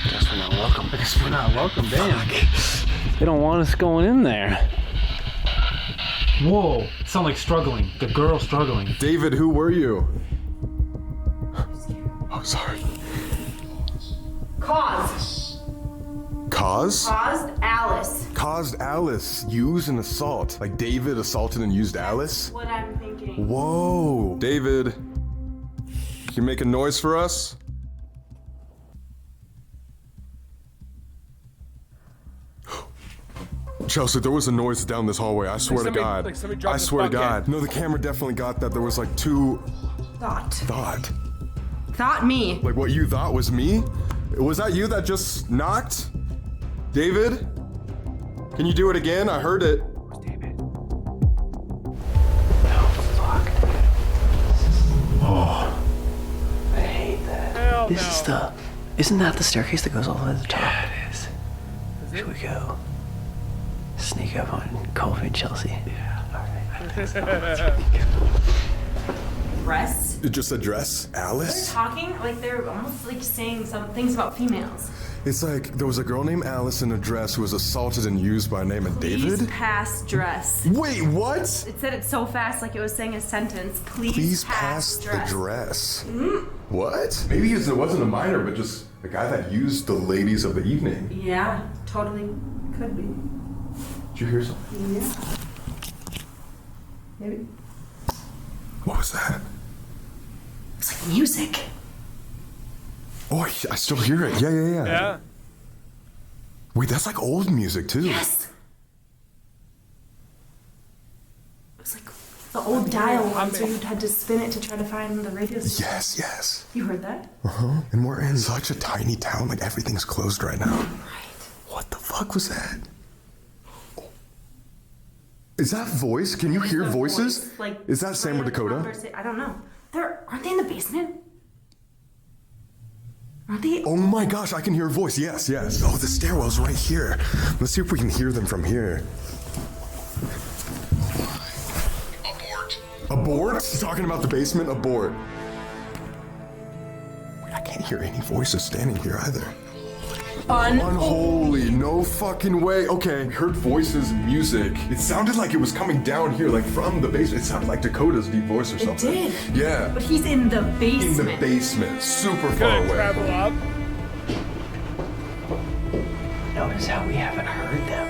Guess we're not welcome. I guess we're not welcome, damn. They don't want us going in there. Whoa. It sounds like struggling. The girl struggling. David, who were you? Oh, sorry. Caused. Cause? Caused Alice. Caused Alice use an assault. Like David assaulted and used Alice? What I'm thinking. Whoa. David, can you make a noise for us? Chelsea, there was a noise down this hallway. I swear to God. Like somebody dropped I a swear to bucket. God. No, the camera definitely got that. There was like two. Thought. Thought Me. like what you thought was me? Was that you that just knocked? David? Can you do it again? I heard it. Oh, I hate that. Hell This no. is the. Isn't that the staircase that goes all the way to the top? Yeah, it is. Should we go sneak up on Colby and Chelsea? Yeah. Dress. It just said dress? They're Alice? talking like they're almost like saying some things about females. It's like there was a girl named Alice in a dress who was assaulted and used by a name of David. Please pass dress. Wait, what? It said it so fast, like it was saying a sentence. Please pass the dress. Mm-hmm. What? Maybe it wasn't a minor, but just a guy that used the ladies of the evening. Yeah, totally could be. Did you hear something? Yeah. Maybe. What was that? It's like music. Oh, I still hear it. Yeah. Yeah. Wait, that's like old music too. Yes. It was like the old dial ones where you had to spin it to try to find the radio station. Yes. You heard that? Uh-huh. And we're in such a tiny town, like everything's closed right now. Right. What the fuck was that? Is that voice? Can you hear voices? Voice, like, is that Sam or Dakota? I don't know. Aren't they in the basement? Aren't they? Oh my gosh, I can hear a voice. Yes. Oh, the stairwell's right here. Let's see if we can hear them from here. Abort? He's talking about the basement? Abort. Wait, I can't hear any voices standing here either. Unholy, no fucking way. Okay, we heard voices and music. It sounded like it was coming down here, like from the basement. It sounded like Dakota's deep voice or something. It did. Yeah. But he's in the basement. In the basement, super far away. Travel up. Notice how we haven't heard them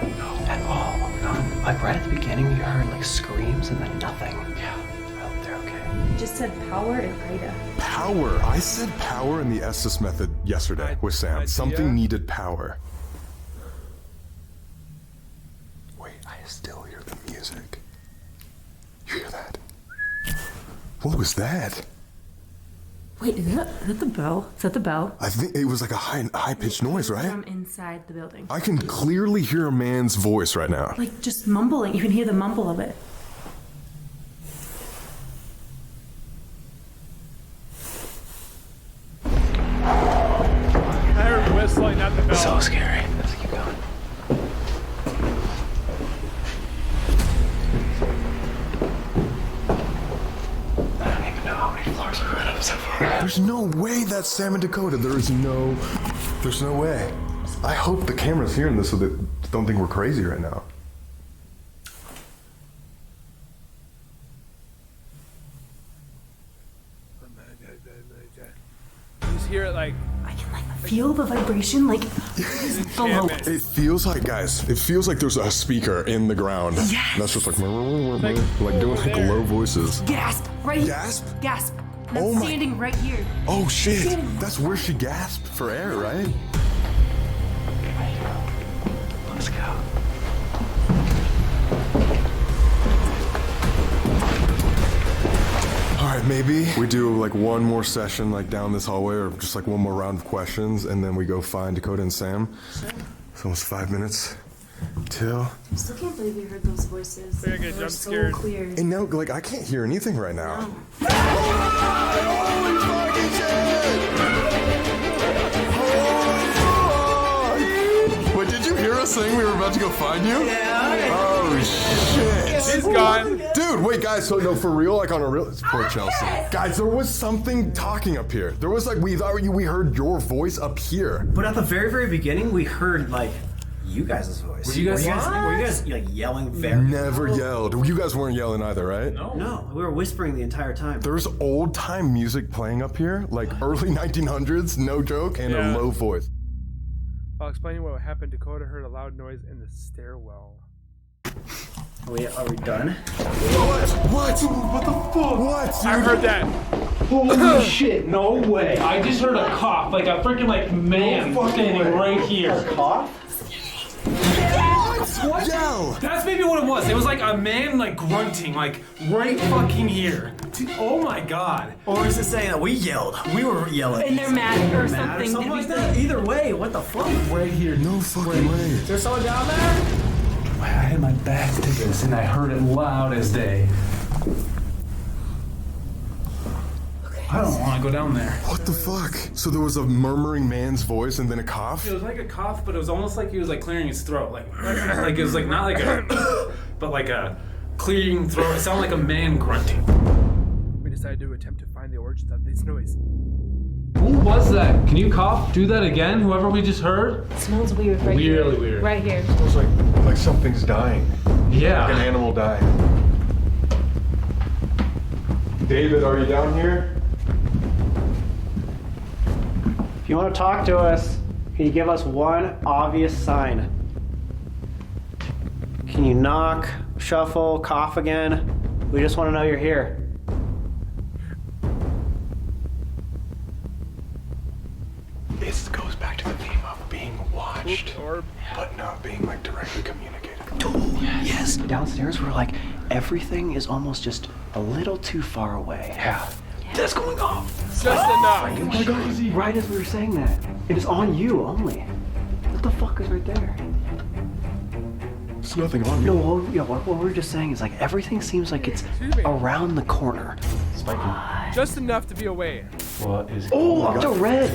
at all. None. Like right at the beginning, we heard like screams and then nothing. Yeah. Well, they're okay. You just said power and Ida. Power. I said power in the Estes method yesterday with Sam. Something needed power. Wait, I still hear the music. You hear that? What was that? Wait, is that the bell? Is that the bell? I think it was like a high-pitched noise, right? From inside the building. I can clearly hear a man's voice right now. Like just mumbling. You can hear the mumble of it. I heard whistling, not the bell. So scary. Let's keep going. I don't even know how many floors we've been up so far. There's no way that's Sam and Dakota. There's no way. I hope the camera's hearing this so they don't think we're crazy right now. You just hear it like. I can like feel the vibration, like below us. It feels like, guys, there's a speaker in the ground. Yes. That's just like doing like low voices. Gasp! Right here. Gasp? Gasp! And Oh I'm my- standing right here. Oh shit! That's where she gasped for air, right? Let's go. Alright, maybe we do like one more session like down this hallway or just like one more round of questions and then we go find Dakota and Sam. Sure. It's almost 5 minutes till. I still can't believe we heard those voices. We're gonna get They were jump so scared. clear. And now like I can't hear anything right now. No. Holy fucking shit! Wait, did you hear us saying we were about to go find you? Yeah. Oh shit! He's gone. Dude, wait, guys. So no, for real, like on a real. It's poor Chelsea. Guys, there was something talking up here. There was like we heard your voice up here. But at the very, very beginning, we heard like you guys' voice. Were you guys like yelling very? Never yelled. You guys weren't yelling either, right? No, we were whispering the entire time. There's old time music playing up here, like early 1900s, no joke, and Yeah. a low voice. While explaining what happened, Dakota heard a loud noise in the stairwell. Are we done? What? What the fuck? What? I heard that. Holy shit, no way. I just heard a cough, like a freaking like man standing right here. A cough? What? Yell! That's maybe what it was. It was like a man like grunting, like right fucking here. Oh my god. Or is it saying that we yelled? We were yelling. And they're mad or Mad or something. something like that. Either way, what the fuck? Right here. No fucking way. Is there someone down there? I had my back to this and I heard it loud as day. I don't want to go down there. What the fuck? So there was a murmuring man's voice and then a cough? It was like a cough, but it was almost like he was like clearing his throat, like it was like not like a, but like a clearing throat. It sounded like a man grunting. We decided to attempt to find the origins of this noise. Who was that? Can you cough? Do that again, whoever we just heard? It smells weird right here. Really weird. Right here. Smells like something's dying. Yeah. Like an animal died. David, are you down here? If you want to talk to us, can you give us one obvious sign? Can you knock, shuffle, cough again? We just want to know you're here. This goes back to the theme of being watched, but not being like directly communicated. Yes. Downstairs, we're like, everything is almost just a little too far away. Yeah. That's going off. Just enough. Oh my God, right as we were saying that. It is on you only. What the fuck is right there? There's nothing on No, you. what we're just saying is like everything seems like it's around the corner. Spiking. Just enough to be away. What is Oh, up to red.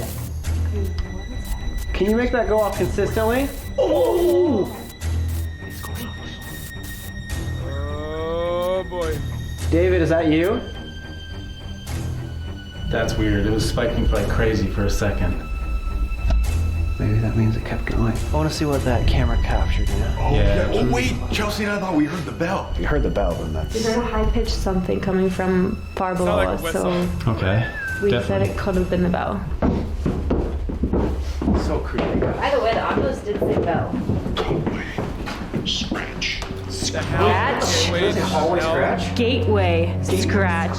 Can you make that go off consistently? Oh! Oh boy. David, is that you? That's weird. It was spiking like crazy for a second. Maybe that means it kept going. I want to see what that camera captured, you know? Oh, yeah. Oh, wait. Chelsea and I thought we heard the bell. You heard the bell, then that's... We heard a high-pitched something coming from far below like a us, whistle. so Okay. we said it could have been the bell. So creepy. By the way, the Oculus did say bell. Scratch. Scratch? Wait, Hallway scratch? Gateway scratch.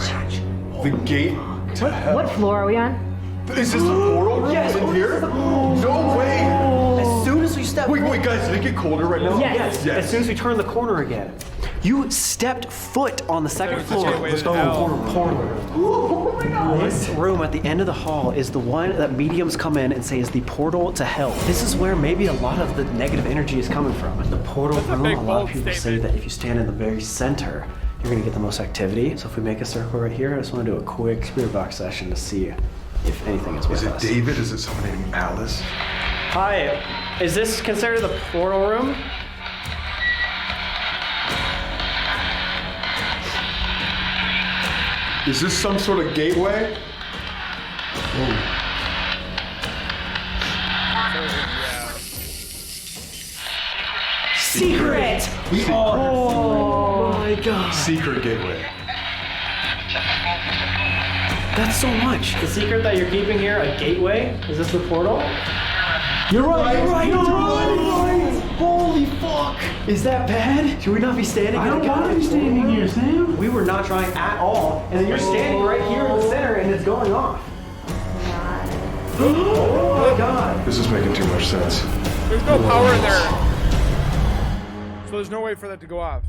The gate to hell. What floor are we on? Is this the portal room in here? No way. As soon as we step... Wait, guys, did it get colder right now? Yes. As soon as we turn the corner again. You stepped foot on the second floor. Let's go. Oh my God. This room at the end of the hall is the one that mediums come in and say is the portal to hell. This is where maybe a lot of the negative energy is coming from. The portal room, a lot of people say that if you stand in the very center, you're gonna get the most activity. So if we make a circle right here, I just wanna do a quick spirit box session to see if anything is with us. Is it David? Is it somebody named Alice? Hi, is this considered the portal room? Is this some sort of gateway? Secret! Oh my God. Secret gateway. That's so much. The secret that you're keeping here, a gateway? Is this the portal? You're right. Holy fuck. Is that bad? Should we not be standing? I don't want to be standing here, Sam. We were not trying at all. And then you're standing right here in the center and it's going off. Oh my God. This is making too much sense. There's no power in there. So there's no way for that to go off.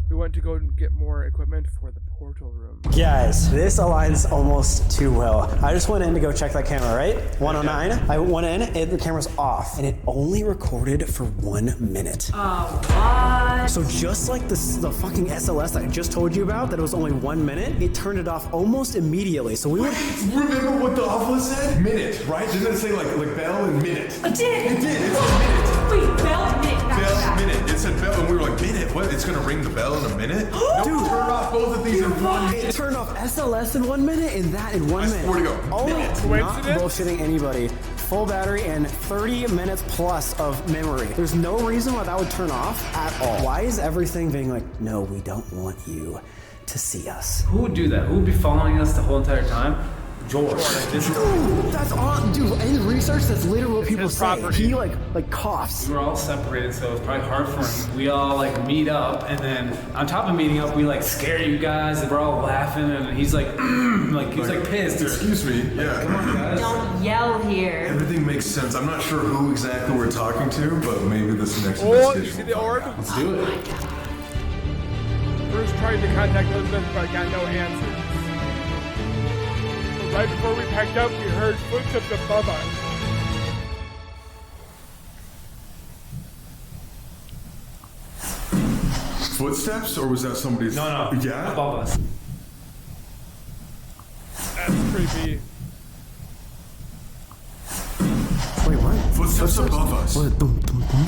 We went to go and get more equipment for the portal room. Guys, this aligns almost too well. I just went in to go check that camera, right? 109. I went in, and the camera's off, and it only recorded for 1 minute. Oh, what? So just like the fucking SLS that I just told you about, that it was only 1 minute, it turned it off almost immediately. So we were... Remember what the office said? Minute, right? Didn't it say like bell and minute? It did. It did. It said minute. Wait, bell and minute. Bell, minute. It said bell, and we were like, minute? What? It's gonna ring the bell in a minute? No, Dude, turn off both of these in 1 minute. It turned off SLS in 1 minute and that in 1 minute. Where'd it go? Oh, Minute. not Coincidence? bullshitting anybody. Full battery and 30 minutes plus of memory. There's no reason why that would turn off at all. Why is everything being like, no, we don't want you to see us? Who would do that? Who would be following us the whole entire time? George. Dude, that's on. Dude, in research, that's literally what people say. property. He like coughs. We were all separated, so it's probably hard for him. We all like meet up, and then on top of meeting up, we like scare you guys, and we're all laughing, and he's like, he's like pissed. Excuse me. Yeah. Come on, guys. Don't yell here. Everything makes sense. I'm not sure who exactly we're talking to, but maybe this next Oh, you investigation. see the orb? Let's do it. Bruce tried to contact Elizabeth, but got no answers. Right before we packed up, we heard footsteps above us. Footsteps, or was that somebody's? No. Yeah. Above us. That's creepy. Wait, what? Footsteps above us. What? Dum, dum, dum.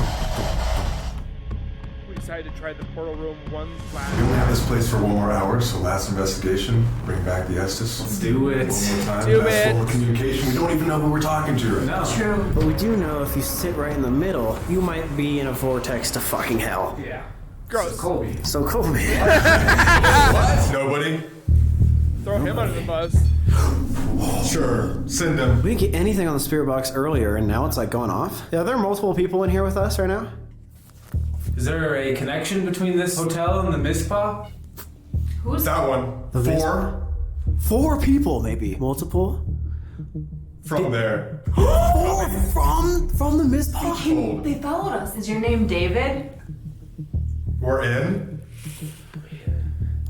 Wait, decided to try the portal room one We last. only have this place for one more hour, so last investigation, bring back the Estes. Let's do it. One more time. Do That's it. full of communication. We don't even know who we're talking to right now. True. But we do know if you sit right in the middle, you might be in a vortex to fucking hell. Yeah. Gross. Colby. So Colby. What? Nobody? Throw him under the bus. Sure, send him. We didn't get anything on the spirit box earlier, and now it's like going off. Yeah, there are multiple people in here with us right now. Is there a connection between this hotel and the Mizpah? Who's That one. The Four 4 people, maybe. Multiple. from there. 4 from the Mizpah? They followed us. Is your name David? We're in.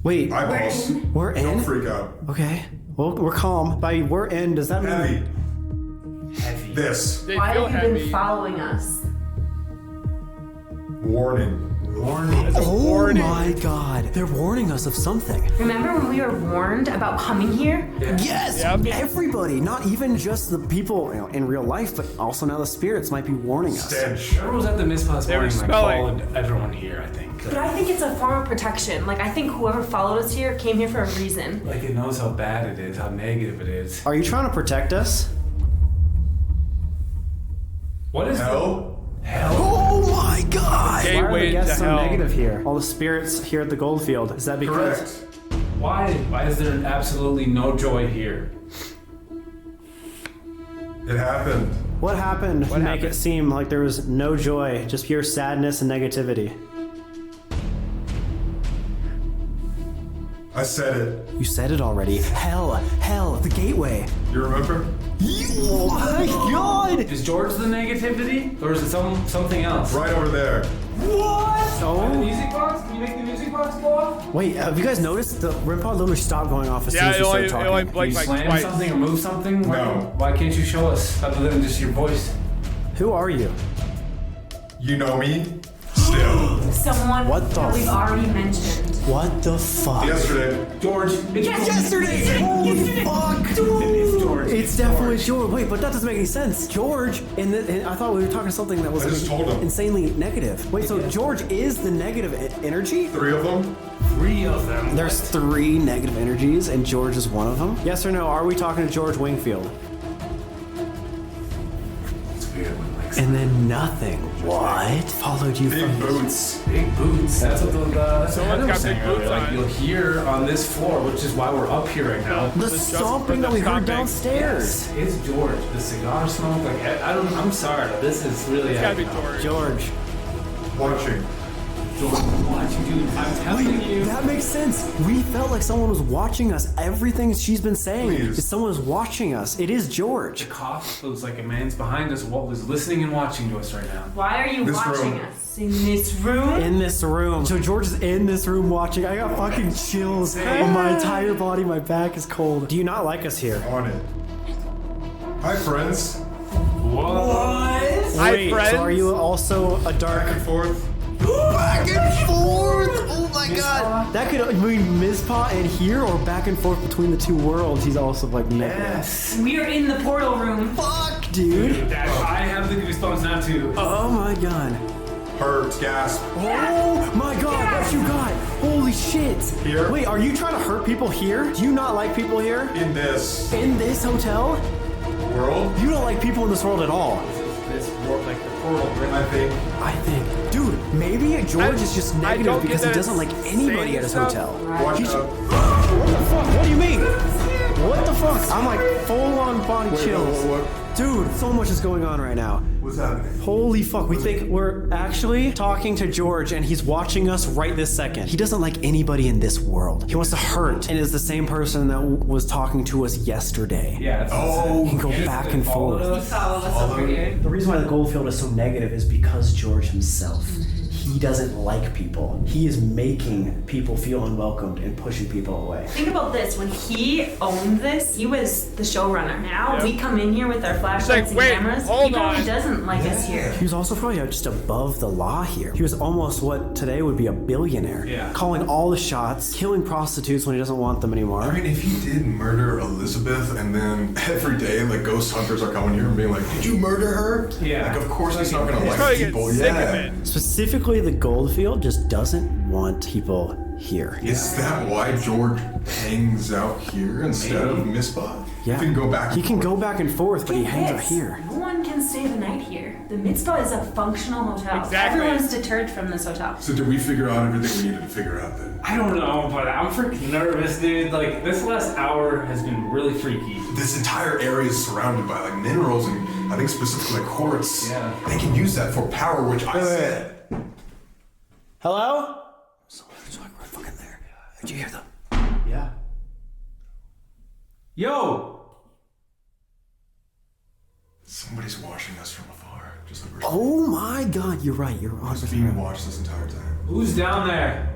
Wait, Eyeballs. we're Don't in? freak out. Okay. Well, we're calm. By we're in, does that mean... Heavy. This. They Why feel have you heavy. been following us? Warning. As a Oh warning. my god. They're warning us of something. Remember when we were warned about coming here? Yes! Yep. Everybody, not even just the people in real life, but also now the spirits might be warning us. Stench. Everyone was at the Mizpah this They were morning, like, smelling. followed everyone here, I think. But I think it's a form of protection. Like, I think whoever followed us here came here for a reason. Like, it knows how bad it is, how negative it is. Are you trying to protect us? What is Hell? Hell? Oh my god! Why are Gateway the guests to so hell. negative here? All the spirits here at the Goldfield. Is that because... Correct. Why is there absolutely no joy here? It happened. What happened to make it seem like there was no joy, just pure sadness and negativity? I said it. You said it already. Hell, the gateway. You remember? Oh my god! Is George the negativity? Or is it something else? Right over there. What? The Oh. music box? Can you make the music box go off? Wait, have you guys noticed the REM pod literally stopped going off as soon Yeah, as it we only, started it only talking? blinked like Slam twice. something or move something? No. Why can't you show us other than just your voice? Who are you? You know me? Still. Someone What the that we've f- already mentioned. What the fuck? Yesterday. George. It's Yesterday! Holy fuck! It's George. It's definitely George. Wait, but that doesn't make any sense. George, and I thought we were talking something that was I just told him. insanely negative. Wait, so George is the negative energy? 3 of them? 3 of them. There's 3 negative energies, and George is one of them? Yes or no, are we talking to George Wingfield? It's weird when like And then nothing. What? Followed you Big from... boots. big boots. That's what that's what Someone's Heather was got saying big boots earlier. Like on. you'll hear on this floor, which is why we're up here right now. The stomping that we heard downstairs. It's George. The cigar smoke. Like I'm sorry. This is really. It's gotta be George. George. Watching. George, watching, dude. I'm telling you. That makes sense. We felt like someone was watching us. Everything she's been saying Please. is someone was watching us. It is George. The cough was like a man's behind us. What was listening and watching to us right now? Why are you This watching room. us in this room? In this room. So George is in this room watching. I got fucking chills on my entire body. My back is cold. Do you not like us here? On it. Hi, friends. What? Hi, Wait, friends. so are you also a dark... Back and forth. Back and forth! Oh my god! That could mean Mizpah and here, or back and forth between the 2 worlds. He's also like negative. Yes. We are in the portal room. Fuck, dude! That I have the goosebumps now too. Oh my god. Hurt. Gasp. Oh my god, what you got? Holy shit! Here? Wait, are you trying to hurt people here? Do you not like people here? In this In this hotel? world, You don't like people in this world at all. This warp, like the portal, I think. I think. Dude, maybe George is just I negative don't get because he that doesn't it's like anybody saying at his stuff. hotel. Watch He's- out. What the fuck? What do you mean? What the fuck? I'm like full on body Wait, chills. what? Dude, so much is going on right now. What's happening? Holy fuck, we think we're actually talking to George and he's watching us right this second. He doesn't like anybody in this world. He wants to hurt and is the same person that was talking to us yesterday. Yeah. He can go back and forth. Follow us over here. The reason why the Goldfield is so negative is because George himself. He doesn't like people. He is making people feel unwelcomed and pushing people away. Think about this. When he owned this, he was the showrunner. Now Yep. we come in here with our flashlights and wait, cameras. hold He probably on. doesn't like us here. He was also probably just above the law here. He was almost what today would be a billionaire. Yeah. Calling all the shots, killing prostitutes when he doesn't want them anymore. I mean, if he did murder Elizabeth and then every day, like, ghost hunters are coming here and being like, did you murder her? Yeah. Like, of course he's not gonna He's like probably people. getting sick Yeah. of it. Specifically Apparently the Goldfield just doesn't want people here. Is that why George hangs out here instead of Mizpah? Yeah. He can go back. He can go back and forth, but he hangs out here. No one can stay the night here. The Mizpah is a functional hotel. Exactly. Everyone's deterred from this hotel. So did we figure out everything we needed to figure out then? I don't know, but I'm freaking nervous, dude. Like, this last hour has been really freaky. This entire area is surrounded by like minerals and I think specifically like quartz. Yeah. They can use that for power, which I said. Hello? Someone's like right fucking there. Did you hear them? Yeah. Yo! Somebody's watching us from afar. Just like we're Oh my god, you're right. You're on being watched this entire time. Who's down there?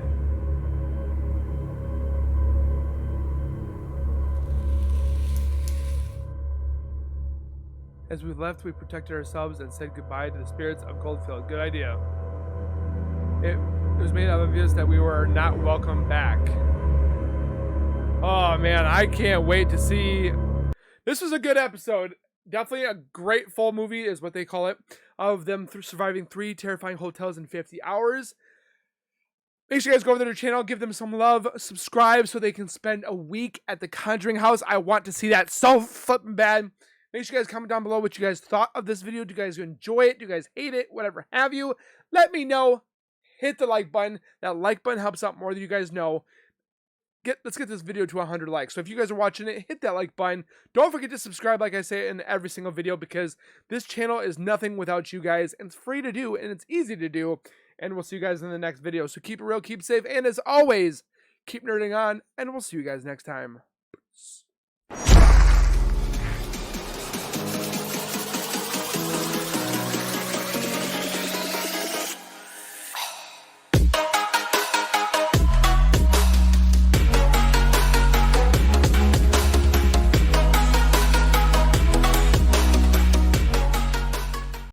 As we left, we protected ourselves and said goodbye to the spirits of Goldfield. Good idea. It was made obvious that we were not welcome back. Oh man, I can't wait to see. This was a good episode. Definitely a great full movie is what they call it, of them surviving 3 terrifying hotels in 50 hours. Make sure you guys go over to their channel, give them some love, subscribe so they can spend a week at the Conjuring house. I want to see that so flipping bad. Make sure you guys comment down below what you guys thought of this video. Do you guys enjoy it? Do you guys hate it? Whatever have you. Let me know. Hit the like button. That like button helps out more than you guys know. Let's get this video to 100 likes. So if you guys are watching it, hit that like button. Don't forget to subscribe like I say in every single video because this channel is nothing without you guys. And it's free to do and it's easy to do. And we'll see you guys in the next video. So keep it real, keep safe, and as always, keep nerding on. And we'll see you guys next time. Peace.